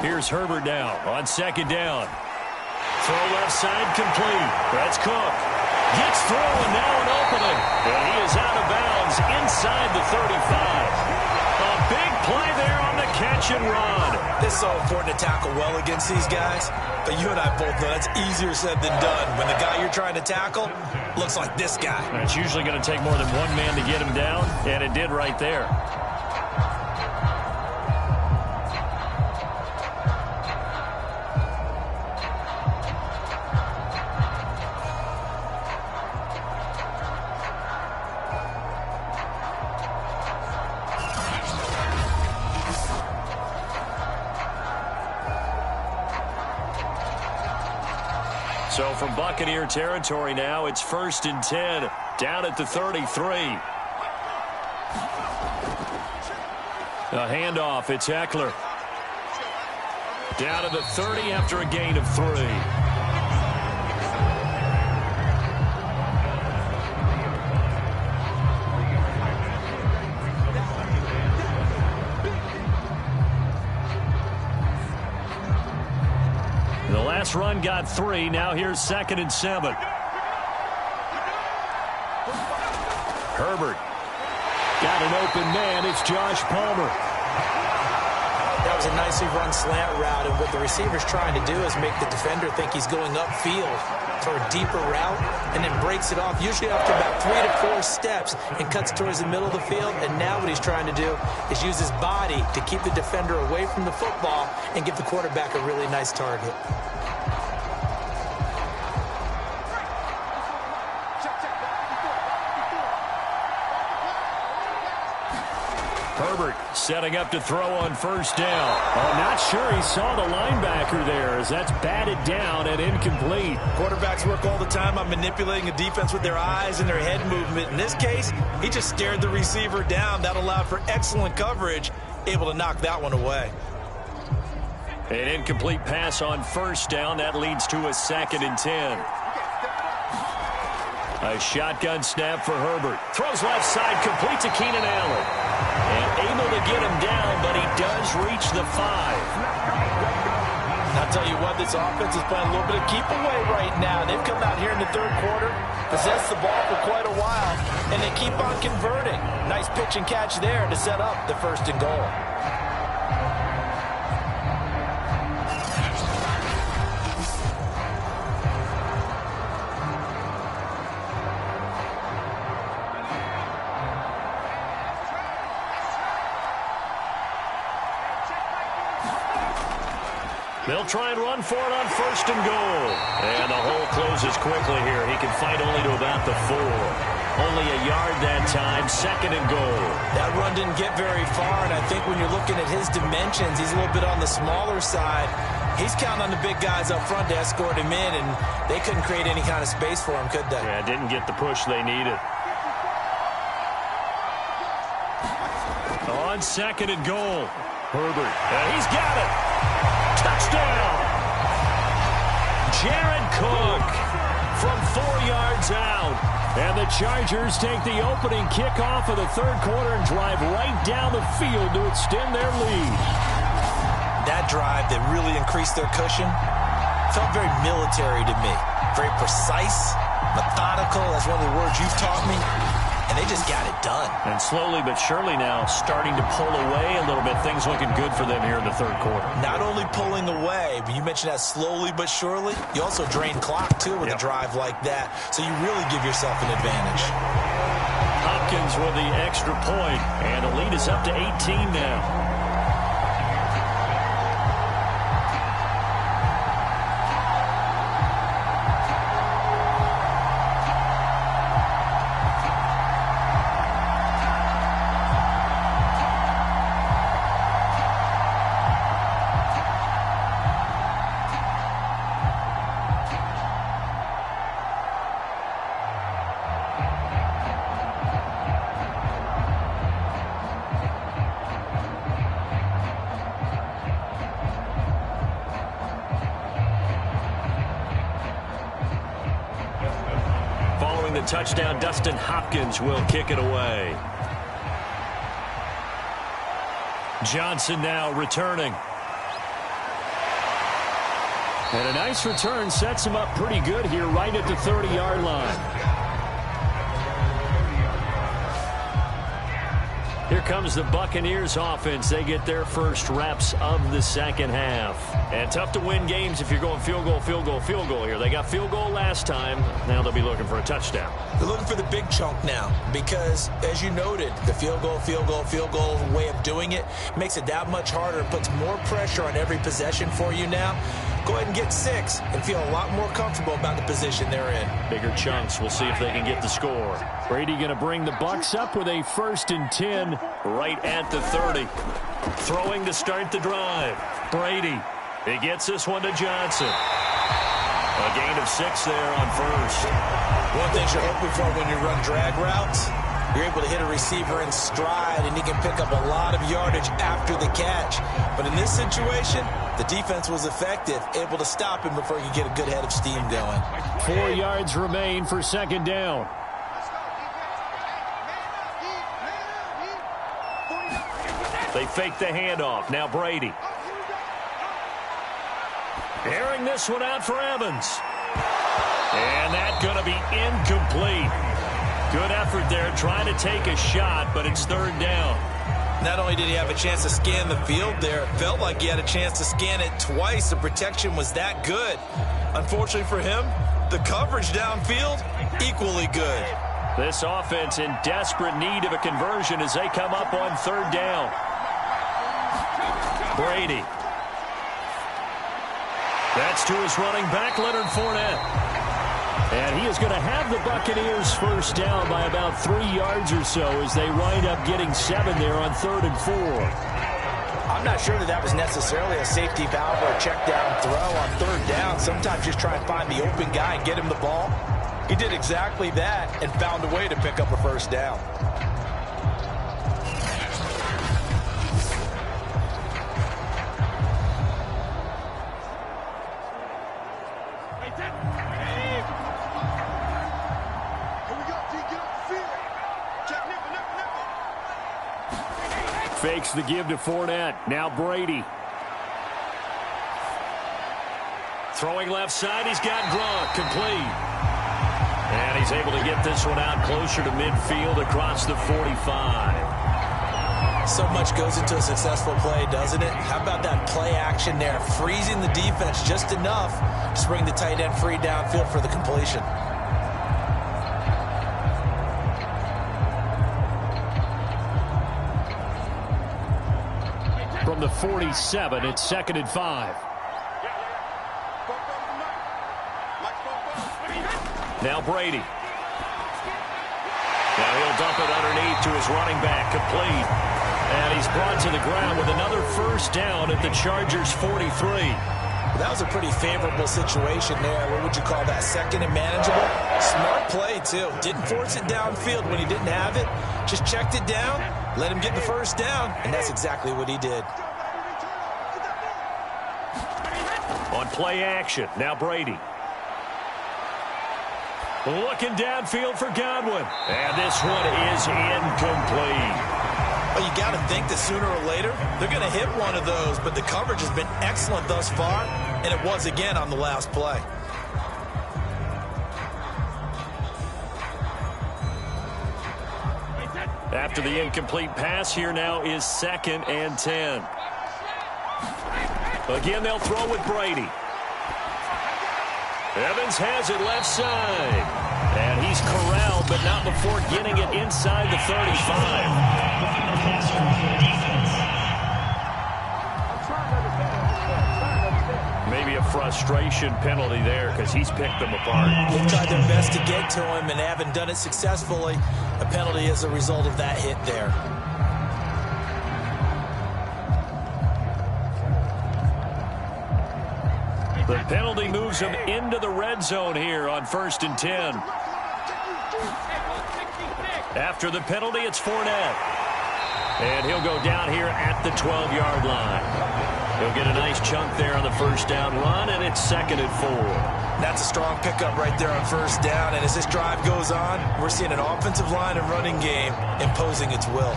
Here's Herbert now on 2nd down. Throw left side complete. That's Cook. Gets through, and now an opening. And he is out of bounds inside the 35. A big play there on the catch and run. It's so important to tackle well against these guys, but you and I both know that's easier said than done. When the guy you're trying to tackle looks like this guy. It's usually going to take more than one man to get him down, and it did right there. So from Buccaneer territory now, it's 1st and 10, down at the 33. A handoff, it's Eckler. Down to the 30 after a gain of 3. The last run got 3. Now here's 2nd and 7. Herbert. Got an open man. It's Josh Palmer. That was a nicely run slant route, and what the receiver's trying to do is make the defender think he's going upfield for a deeper route, and then breaks it off, usually after about 3 to 4 steps, and cuts towards the middle of the field. And now what he's trying to do is use his body to keep the defender away from the football and give the quarterback a really nice target. Herbert setting up to throw on 1st down. I'm not sure he saw the linebacker there, as that's batted down and incomplete. Quarterbacks work all the time on manipulating a defense with their eyes and their head movement. In this case, he just stared the receiver down. That allowed for excellent coverage, able to knock that one away. An incomplete pass on 1st down. That leads to a 2nd and 10. A shotgun snap for Herbert. Throws left side, complete to Keenan Allen. And able to get him down, but he does reach the 5. I'll tell you what, this offense is playing a little bit of keep away right now. They've come out here in the 3rd quarter, possessed the ball for quite a while, and they keep on converting. Nice pitch and catch there to set up the 1st and goal. They'll try and run for it on 1st and goal. And the hole closes quickly here. He can fight only to about the 4. Only a yard that time, 2nd and goal. That run didn't get very far, and I think when you're looking at his dimensions, he's a little bit on the smaller side. He's counting on the big guys up front to escort him in, and they couldn't create any kind of space for him, could they? Yeah, didn't get the push they needed. On 2nd and goal, Herbert. And he's got it. Touchdown. Jared Cook from 4 yards out. And the Chargers take the opening kickoff of the 3rd quarter and drive right down the field to extend their lead. That drive that really increased their cushion felt very military to me. Very precise, methodical. That's one of the words you've taught me. And they just got it done. And slowly but surely now starting to pull away a little bit. Things looking good for them here in the 3rd quarter. Not only pulling away, but you mentioned that slowly but surely. You also drain clock, too, with a drive like that. So you really give yourself an advantage. Hopkins with the extra point. And the lead is up to 18 now. Touchdown, Dustin Hopkins will kick it away. Johnson now returning. And a nice return sets him up pretty good here right at the 30-yard line. Here comes the Buccaneers offense. They get their first reps of the 2nd half. And tough to win games if you're going field goal, field goal, field goal here. They got field goal last time. Now they'll be looking for a touchdown. They're looking for the big chunk now because, as you noted, the field goal way of doing it makes it that much harder. It puts more pressure on every possession for you now. Go ahead and get 6 and feel a lot more comfortable about the position they're in. Bigger chunks. We'll see if they can get the score. Brady going to bring the Bucs up with a 1st and 10 right at the 30. Throwing to start the drive. Brady. He gets this one to Johnson. A gain of 6 there on 1st. One thing you're hoping for when you run drag routes, you're able to hit a receiver in stride, and he can pick up a lot of yardage after the catch. But in this situation, the defense was effective, able to stop him before he could get a good head of steam going. 4 yards remain for 2nd down. They fake the handoff. Now Brady. Airing this one out for Evans. And that's going to be incomplete. Good effort there trying to take a shot, but it's 3rd down. Not only did he have a chance to scan the field there, it felt like he had a chance to scan it twice. The protection was that good. Unfortunately for him, the coverage downfield, equally good. This offense in desperate need of a conversion as they come up on 3rd down. Brady. That's to his running back, Leonard Fournette. And he is going to have the Buccaneers 1st down by about 3 yards or so as they wind up getting 7 there on 3rd and 4. I'm not sure that was necessarily a safety valve or a check down throw on 3rd down. Sometimes just try and find the open guy and get him the ball. He did exactly that and found a way to pick up a 1st down. Fakes the give to Fournette. Now Brady. Throwing left side, he's got Gronk complete. And he's able to get this one out closer to midfield across the 45. So much goes into a successful play, doesn't it? How about that play action there? Freezing the defense just enough to bring the tight end free downfield for the completion. From the 47, it's 2nd and 5. Now Brady. Now he'll dump it underneath to his running back, complete. And he's brought to the ground with another first down at the Chargers' 43. That was a pretty favorable situation there. What would you call that? Second and manageable? Smart play, too. Didn't force it downfield when he didn't have it. Just checked it down, let him get the first down, and that's exactly what he did. On play action, now Brady. Looking downfield for Godwin. And this one is incomplete. Well, you got to think that sooner or later they're going to hit one of those, but the coverage has been excellent thus far, and it was again on the last play. After the incomplete pass, here now is 2nd and 10. Again, they'll throw with Brady. Evans has it left side. And he's corralled, but not before getting it inside the 35. Maybe a frustration penalty there because he's picked them apart. They've tried their best to get to him and haven't done it successfully. A penalty as a result of that hit there. The penalty moves him into the red zone here on 1st and 10. After the penalty, it's Fournette. And he'll go down here at the 12-yard line. He'll get a nice chunk there on the first down run, and it's 2nd and 4. That's a strong pickup right there on first down, and as this drive goes on, we're seeing an offensive line and running game imposing its will.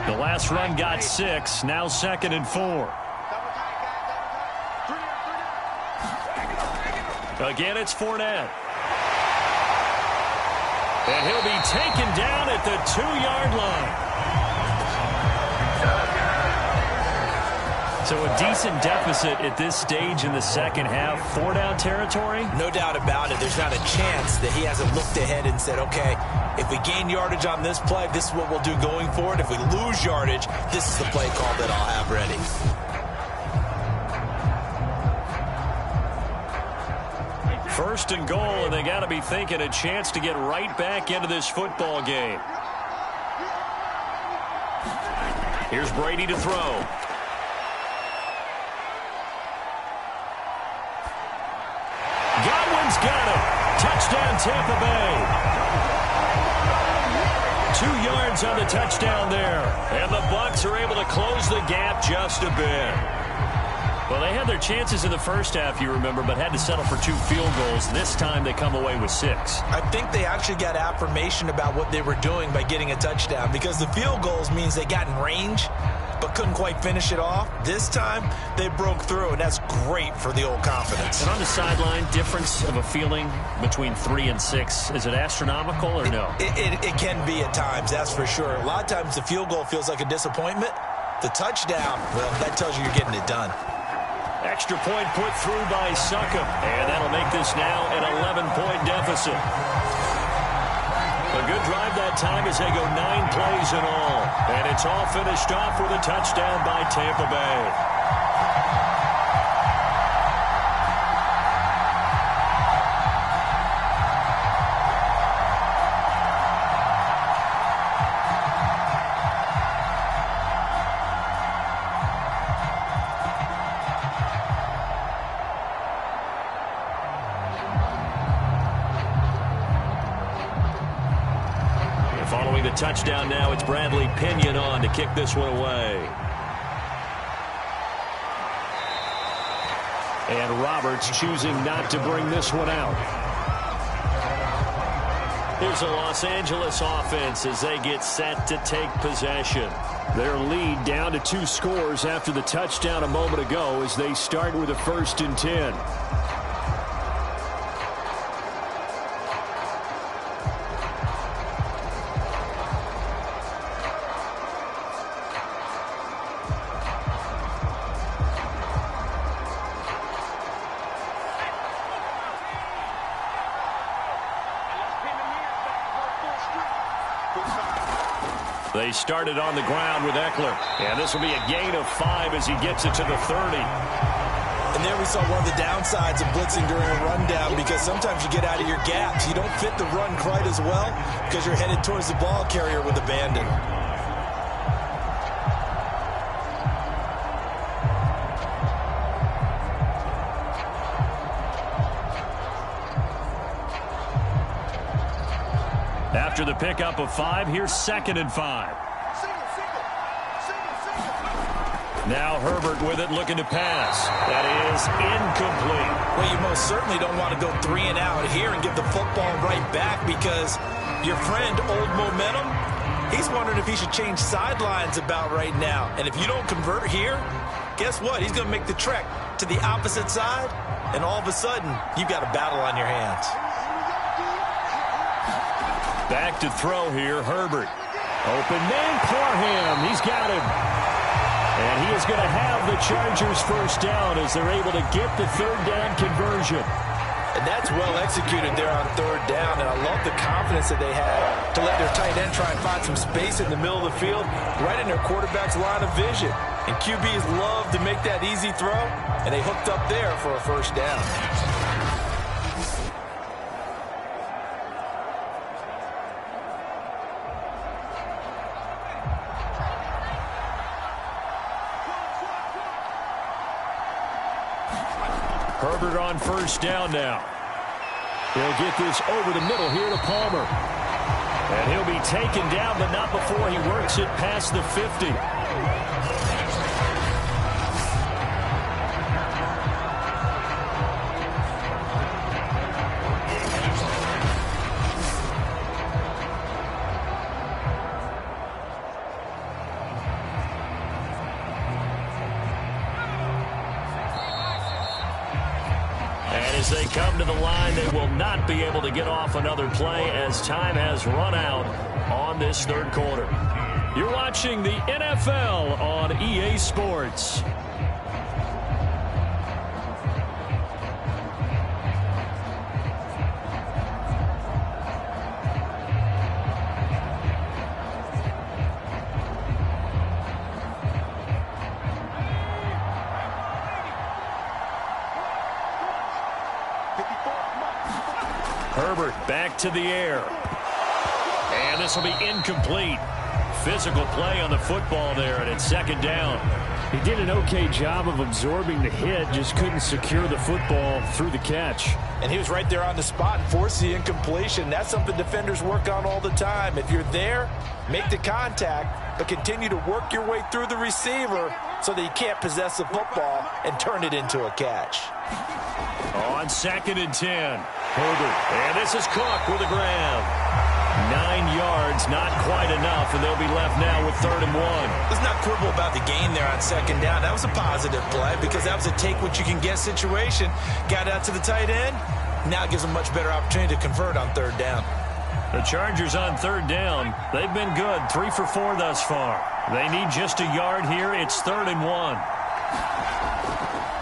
The last run got 6, now 2nd and 4. Again, it's Fournette. And he'll be taken down at the 2-yard line. So a decent deficit at this stage in the second half. 4-down territory? No doubt about it. There's not a chance that he hasn't looked ahead and said, okay, if we gain yardage on this play, this is what we'll do going forward. If we lose yardage, this is the play call that I'll have ready. First and goal, and they got to be thinking a chance to get right back into this football game. Here's Brady to throw. Godwin's got it. Touchdown, Tampa Bay. 2 yards on the touchdown there. And the Bucs are able to close the gap just a bit. Well, they had their chances in the first half, you remember, but had to settle for 2 field goals. This time they come away with 6. I think they actually got affirmation about what they were doing by getting a touchdown, because the field goals means they got in range but couldn't quite finish it off. This time they broke through, and that's great for the old confidence. And on the sideline, difference of a feeling between 3 and 6, is it astronomical or no? It can be at times, that's for sure. A lot of times the field goal feels like a disappointment. The touchdown, well, that tells you you're getting it done. Extra point put through by Succop, and that'll make this now an 11-point deficit. A good drive that time as they go 9 plays in all, and it's all finished off with a touchdown by Tampa Bay. Following the touchdown now, it's Bradley Pinion on to kick this one away. And Roberts choosing not to bring this one out. Here's the Los Angeles offense as they get set to take possession. Their lead down to 2 scores after the touchdown a moment ago as they start with a 1st and 10. They started on the ground with Eckler. And this will be a gain of 5 as he gets it to the 30. And there we saw one of the downsides of blitzing during a rundown, because sometimes you get out of your gaps. You don't fit the run quite as well because you're headed towards the ball carrier with abandon. After the pickup of 5, here's 2nd and 5. Now Herbert with it, looking to pass. That is incomplete. Well, you most certainly don't want to go 3 and out here and give the football right back, because your friend, Old Momentum, he's wondering if he should change sidelines about right now. And if you don't convert here, guess what? He's going to make the trek to the opposite side, and all of a sudden, you've got a battle on your hands. Back to throw here, Herbert. Open man, Parham. He's got him. And he is going to have the Chargers first down as they're able to get the 3rd down conversion. And that's well executed there on 3rd down. And I love the confidence that they had to let their tight end try and find some space in the middle of the field, right in their quarterback's line of vision. And QBs love to make that easy throw, and they hooked up there for a first down. Herbert on first down now. He'll get this over the middle here to Palmer. And he'll be taken down, but not before he works it past the 50. As they come to the line, they will not be able to get off another play as time has run out on this 3rd quarter. You're watching the NFL on EA Sports. Herbert back to the air. And this will be incomplete. Physical play on the football there, and it's 2nd down. He did an okay job of absorbing the hit, just couldn't secure the football through the catch. And he was right there on the spot and forced the incompletion. That's something defenders work on all the time. If you're there, make the contact, but continue to work your way through the receiver so that you can't possess the football and turn it into a catch. On 2nd and 10, Herbert. And this is Cook with a grab. 9 yards, not quite enough, and they'll be left now with 3rd and 1. Let's not quibble about the gain there on 2nd down. That was a positive play because that was a take-what-you-can-get situation. Got out to the tight end. Now it gives them a much better opportunity to convert on 3rd down. The Chargers on 3rd down. They've been good, 3 for 4 thus far. They need just a yard here. It's 3rd and 1.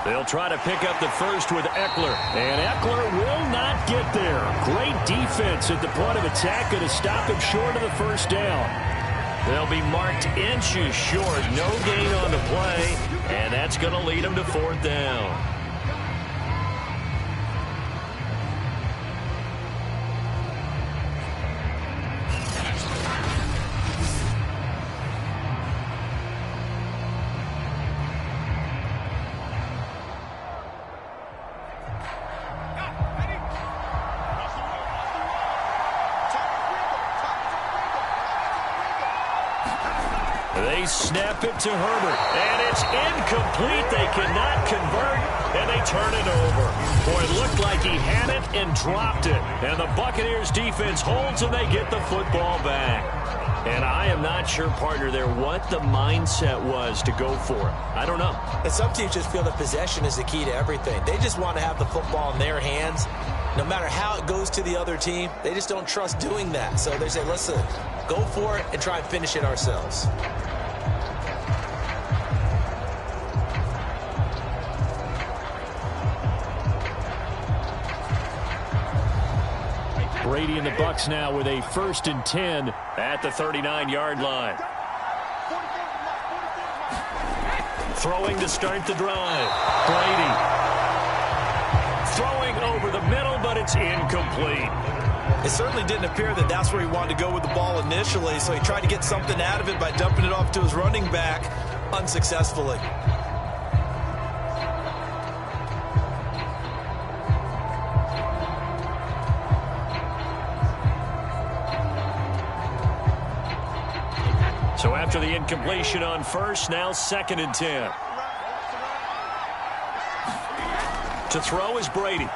They'll try to pick up the first with Eckler. And Eckler will not get there. Great defense at the point of attack, going to stop him short of the first down. They'll be marked inches short. No gain on the play. And that's going to lead them to 4th down. They snap it to Herbert, and it's incomplete. They cannot convert, and they turn it over. Boy, it looked like he had it and dropped it. And the Buccaneers defense holds, and they get the football back. And I am not sure, partner, there what the mindset was to go for it. I don't know. And some teams just feel that possession is the key to everything. They just want to have the football in their hands. No matter how it goes to the other team, they just don't trust doing that. So they say, listen, go for it and try and finish it ourselves. Brady and the Bucs now with a 1st and 10 at the 39-yard line. Throwing to start the drive. Brady. Throwing over the middle, but it's incomplete. It certainly didn't appear that that's where he wanted to go with the ball initially, so he tried to get something out of it by dumping it off to his running back unsuccessfully. So after the incompletion on first, now 2nd and 10. To throw is Brady.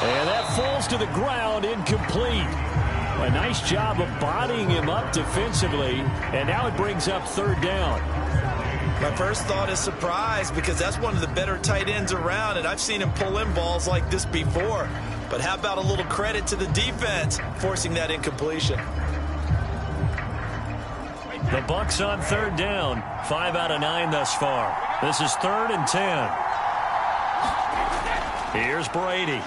And that falls to the ground, incomplete. A nice job of bodying him up defensively, and now it brings up 3rd down. My first thought is surprise, because that's one of the better tight ends around, and I've seen him pull in balls like this before. But how about a little credit to the defense forcing that incompletion? The Bucs on 3rd down. 5 out of 9 thus far. This is 3rd and 10. Here's Brady.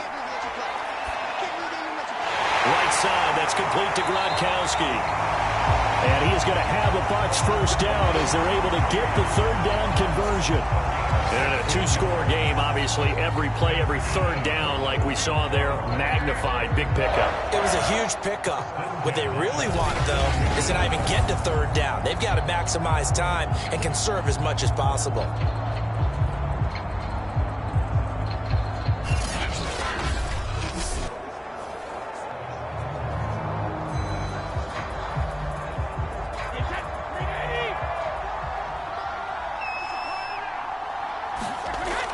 Right side, that's complete to Gronkowski. And he is going to have a Bucs 1st down as they're able to get the 3rd down conversion. And a 2-score game, obviously, every play, every 3rd down, like we saw there, magnified, big pickup. It was a huge pickup. What they really want, though, is to not even get to 3rd down. They've got to maximize time and conserve as much as possible.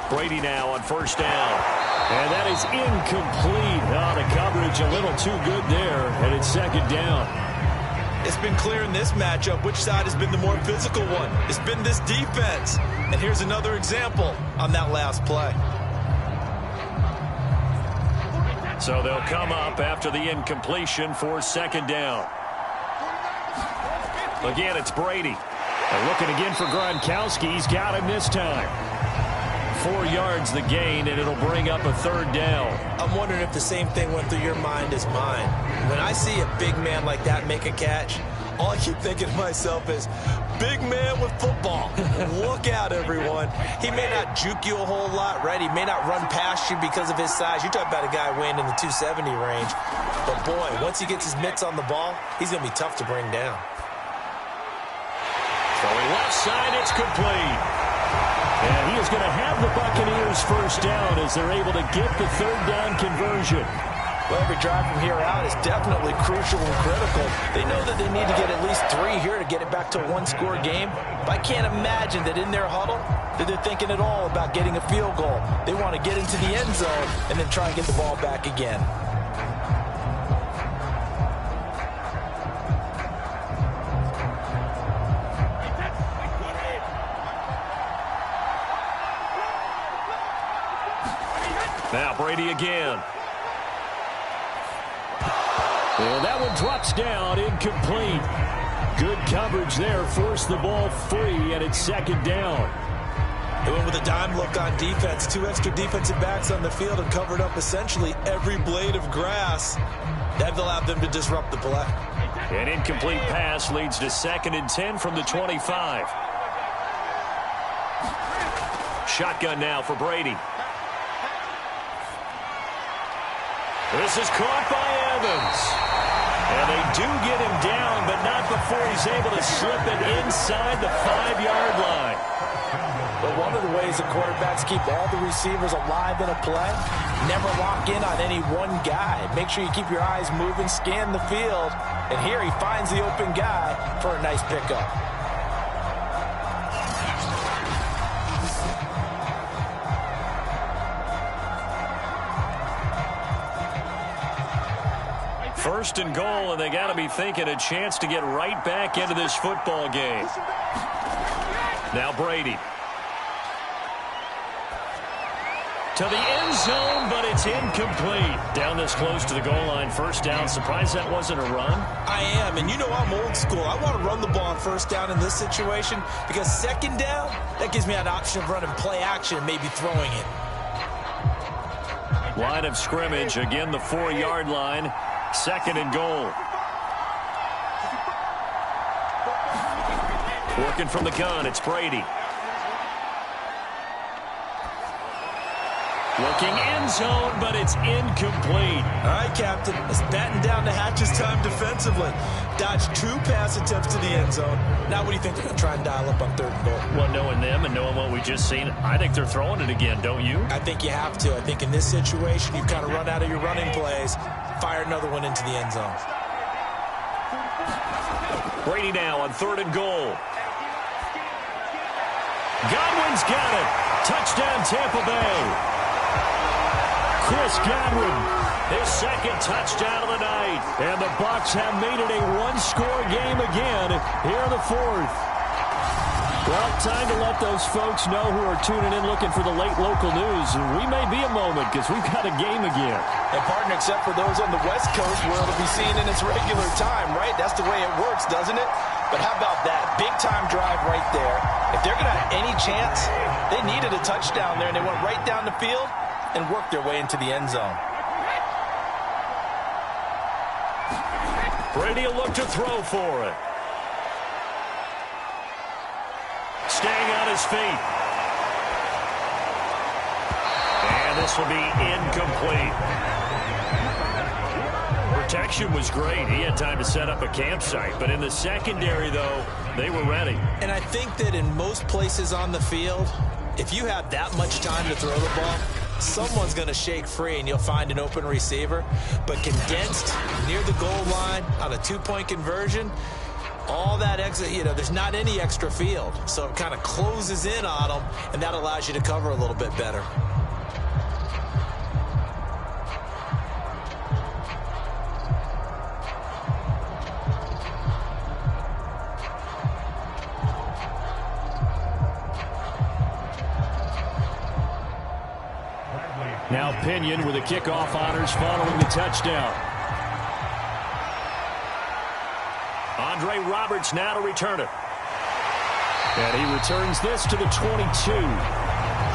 Brady now on 1st down. And that is incomplete. Oh, the coverage a little too good there, and it's 2nd down. It's been clear in this matchup which side has been the more physical one. It's been this defense. And here's another example on that last play. So they'll come up after the incompletion for 2nd down. Again, it's Brady. And looking again for Gronkowski. He's got him this time. 4 yards the gain, and it'll bring up a 3rd down. I'm wondering if the same thing went through your mind as mine. When I see a big man like that make a catch, all I keep thinking to myself is, big man with football. Look out, everyone. He may not juke you a whole lot, right? He may not run past you because of his size. You're talking about a guy weighing in the 270 range. But, boy, once he gets his mitts on the ball, he's going to be tough to bring down. Throwing left side, it's complete. And he is going to have the Buccaneers 1st down as they're able to get the 3rd down conversion. Well, every drive from here out is definitely crucial and critical. They know that they need to get at least 3 here to get it back to a 1-score game. But I can't imagine that in their huddle that they're thinking at all about getting a field goal. They want to get into the end zone and then try and get the ball back again. Now Brady again. And that one drops down, incomplete. Good coverage there, forced the ball free, and it's 2nd down. They went with a dime look on defense. 2 extra defensive backs on the field and covered up essentially every blade of grass. That allowed them to disrupt the play. An incomplete pass leads to 2nd and 10 from the 25. Shotgun now for Brady. This is caught by Evans. And they do get him down, but not before he's able to slip it inside the 5-yard line. But one of the ways the quarterbacks keep all the receivers alive in a play, never lock in on any one guy. Make sure you keep your eyes moving, scan the field. And here he finds the open guy for a nice pickup. First and goal, and they got to be thinking a chance to get right back into this football game. Now Brady. To the end zone, but it's incomplete. Down this close to the goal line, 1st down. Surprised that wasn't a run? I am, and you know I'm old school. I want to run the ball on 1st down in this situation because 2nd down, that gives me an option of running play action and maybe throwing it. Line of scrimmage, again the 4-yard line. 2nd and goal. Working from the gun, it's Brady. Looking end zone, but it's incomplete. All right, Captain. Let's batten down the hatches time defensively. Dodged 2 pass attempts to the end zone. Now what do you think they're going to try and dial up on 3rd and goal? Well, knowing them and knowing what we just seen, I think they're throwing it again, don't you? I think you have to. I think in this situation, you've kind of run out of your running plays. Fire another one into the end zone. Brady now on 3rd and goal. Godwin's got it. Touchdown, Tampa Bay. Chris Godwin, his 2nd touchdown of the night. And the Bucs have made it a 1-score game again here in the 4th. Well, time to let those folks know who are tuning in looking for the late local news. We may be a moment because we've got a game again. And, partner, except for those on the West Coast where it'll be seen in its regular time, right? That's the way it works, doesn't it? But how about that? Big-time drive right there. If they're going to have any chance, they needed a touchdown there, and they went right down the field and worked their way into the end zone. Brady will look to throw for it. Staying on his feet. And this will be incomplete. Protection was great. He had time to set up a campsite. But in the secondary, though, they were ready. And I think that in most places on the field, if you have that much time to throw the ball, someone's going to shake free and you'll find an open receiver. But condensed near the goal line on a 2-point conversion, all that extra, there's not any extra field. So it kind of closes in on them, and that allows you to cover a little bit better. Now Pinion with the kickoff honors following the touchdown. Andre Roberts now to return it. And he returns this to the 22.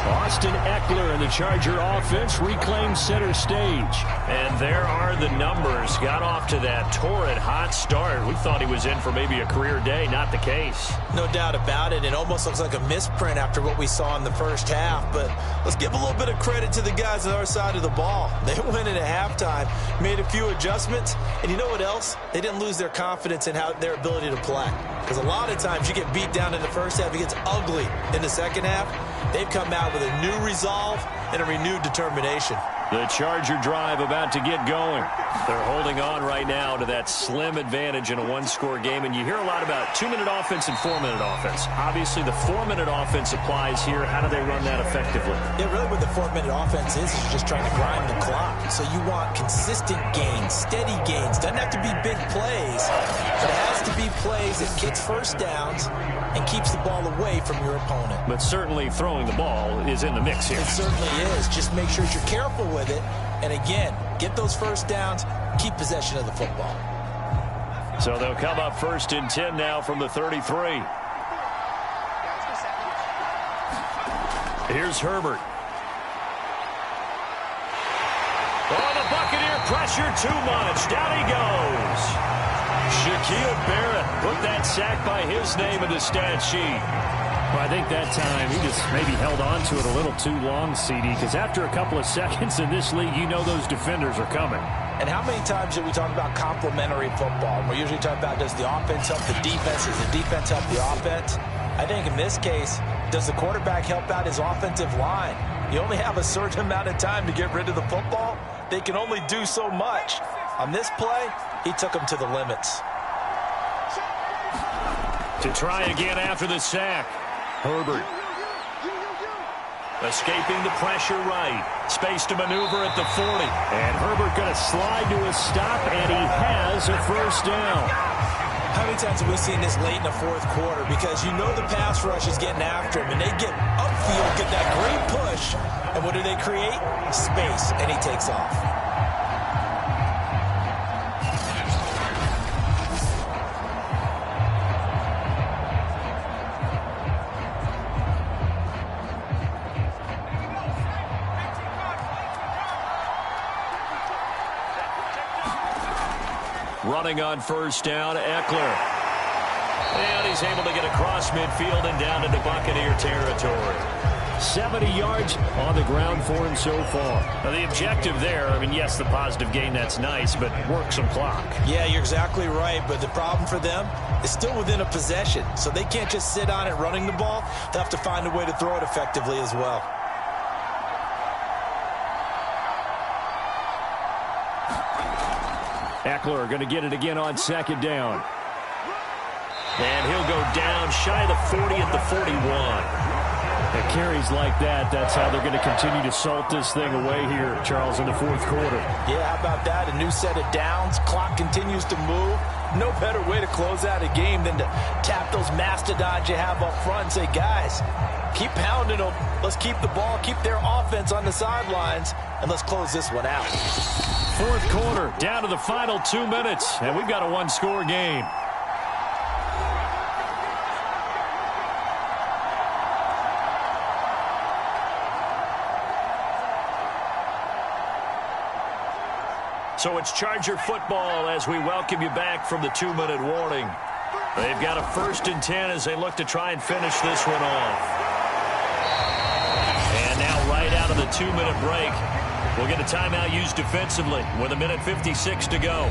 Austin Eckler and the Charger offense reclaims center stage. And there are the numbers. Got off to that torrid hot start. We thought he was in for maybe a career day. Not the case. No doubt about it. It almost looks like a misprint after what we saw in the first half. But let's give a little bit of credit to the guys on our side of the ball. They went in at halftime, made a few adjustments. And you know what else? They didn't lose their confidence in their ability to play. Because a lot of times you get beat down in the first half. It gets ugly in the second half. They've come out with a new resolve and a renewed determination. The Charger drive about to get going. They're holding on right now to that slim advantage in a 1-score game. And you hear a lot about 2-minute offense and 4-minute offense. Obviously, the 4-minute offense applies here. How do they run that effectively? Yeah, really what the 4-minute offense is you're just trying to grind the clock. So you want consistent gains, steady gains. Doesn't have to be big plays, but it has to be plays that gets first downs and keeps the ball away from your opponent. But certainly throwing the ball is in the mix here. It certainly is. Just make sure you're careful with it. And again, get those first downs, keep possession of the football. So they'll come up 1st and 10 now from the 33. Here's Herbert. Oh, the Buccaneer pressure too much. Down he goes. Shaquille Barrett put that sack by his name in the stat sheet. Well, I think that time he just maybe held on to it a little too long, CD, because after a couple of seconds in this league, you know those defenders are coming. And how many times do we talk about complementary football? And we usually talk about, does the offense help the defense? Does the defense help the offense? I think in this case, does the quarterback help out his offensive line? You only have a certain amount of time to get rid of the football. They can only do so much. On this play, he took them to the limits. To try again after the sack. Herbert. Escaping the pressure right. Space to maneuver at the 40. And Herbert going to slide to a stop, and he has a first down. How many times have we seen this late in the fourth quarter? Because you know the pass rush is getting after him, and they get upfield, get that great push, and what do they create? Space, and he takes off. Running on first down, Eckler. And he's able to get across midfield and down into Buccaneer territory. 70 yards on the ground for him so far. Now, the objective there, I mean, yes, the positive gain, that's nice, but work some clock. Yeah, you're exactly right, but the problem for them is still within a possession, so they can't just sit on it running the ball. They'll have to find a way to throw it effectively as well. Eckler going to get it again on second down. And he'll go down shy of the 40 at the 41. And carries like that, that's how they're going to continue to salt this thing away here, Charles, in the fourth quarter. Yeah, how about that? A new set of downs. Clock continues to move. No better way to close out a game than to tap those mastodons you have up front and say, guys, keep pounding them. Let's keep the ball, keep their offense on the sidelines, and let's close this one out. Fourth quarter, down to the final 2 minutes, and we've got a one-score game. So it's Charger football as we welcome you back from the 2-minute warning. They've got a 1st and 10 as they look to try and finish this one off. And now right out of the 2-minute break, we'll get a timeout used defensively with 1:56 to go.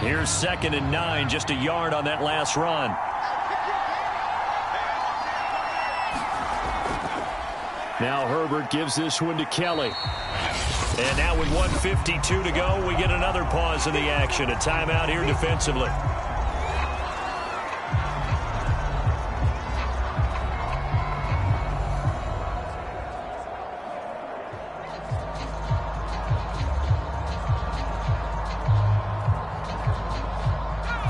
Here's 2nd and 9, just a yard on that last run. Now Herbert gives this one to Kelly. And now with 1:52 to go, we get another pause in the action. A timeout here defensively.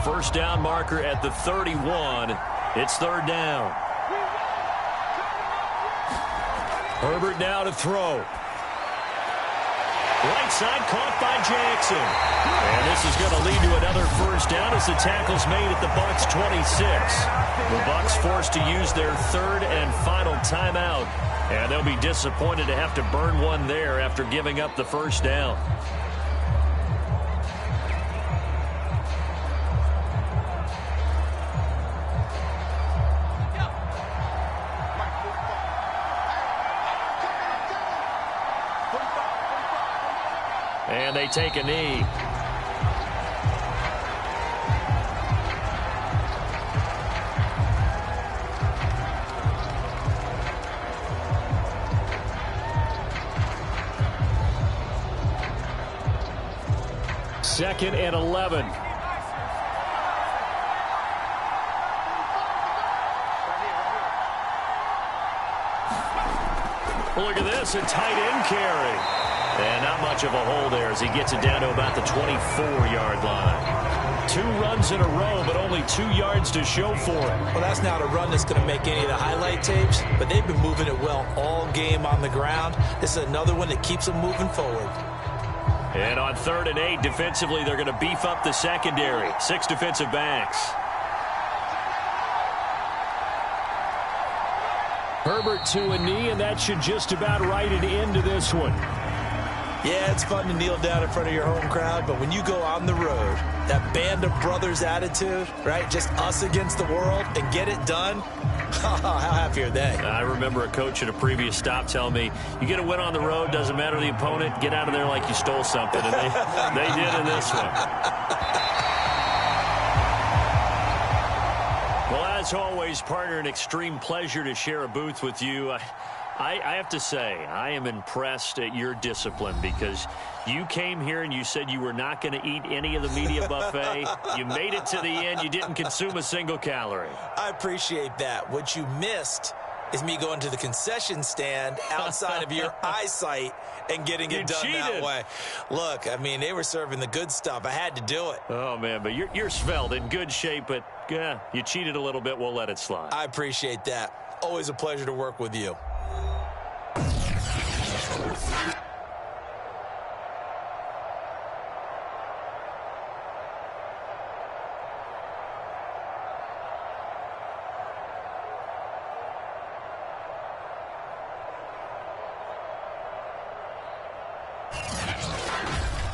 First down marker at the 31. It's 3rd down. Herbert now to throw. Right side caught by Jackson. And this is going to lead to another first down as the tackle's made at the Bucs 26. The Bucs forced to use their 3rd and final timeout. And they'll be disappointed to have to burn one there after giving up the first down. And they take a knee. Second and 11. Look at this, a tight end carry. And not much of a hole there as he gets it down to about the 24-yard line. 2 runs in a row, but only 2 yards to show for it. Well, that's not a run that's going to make any of the highlight tapes, but they've been moving it well all game on the ground. This is another one that keeps them moving forward. And on 3rd and 8, defensively, they're going to beef up the secondary. 6 defensive backs. Herbert to a knee, and that should just about write it into this one. Yeah, it's fun to kneel down in front of your home crowd, but when you go on the road, that band of brothers attitude, right, just us against the world, and get it done, how happy are they? I remember a coach at a previous stop telling me, you get a win on the road, doesn't matter the opponent, get out of there like you stole something, and they did in this one. Well, as always, partner, an extreme pleasure to share a booth with you. I have to say, I am impressed at your discipline because you came here and you said you were not going to eat any of the media buffet. You made it to the end. You didn't consume a single calorie. I appreciate that. What you missed is me going to the concession stand outside of your eyesight and getting it done that way. Look, I mean, they were serving the good stuff. I had to do it. Oh, man, but you're svelte, in good shape, but yeah, you cheated a little bit. We'll let it slide. I appreciate that. Always a pleasure to work with you.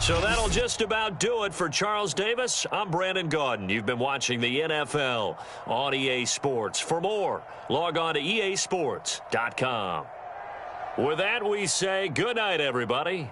So that'll just about do it for Charles Davis. I'm Brandon Gaudin. You've been watching the NFL on EA Sports. For more, log on to easports.com. With that, we say good night, everybody.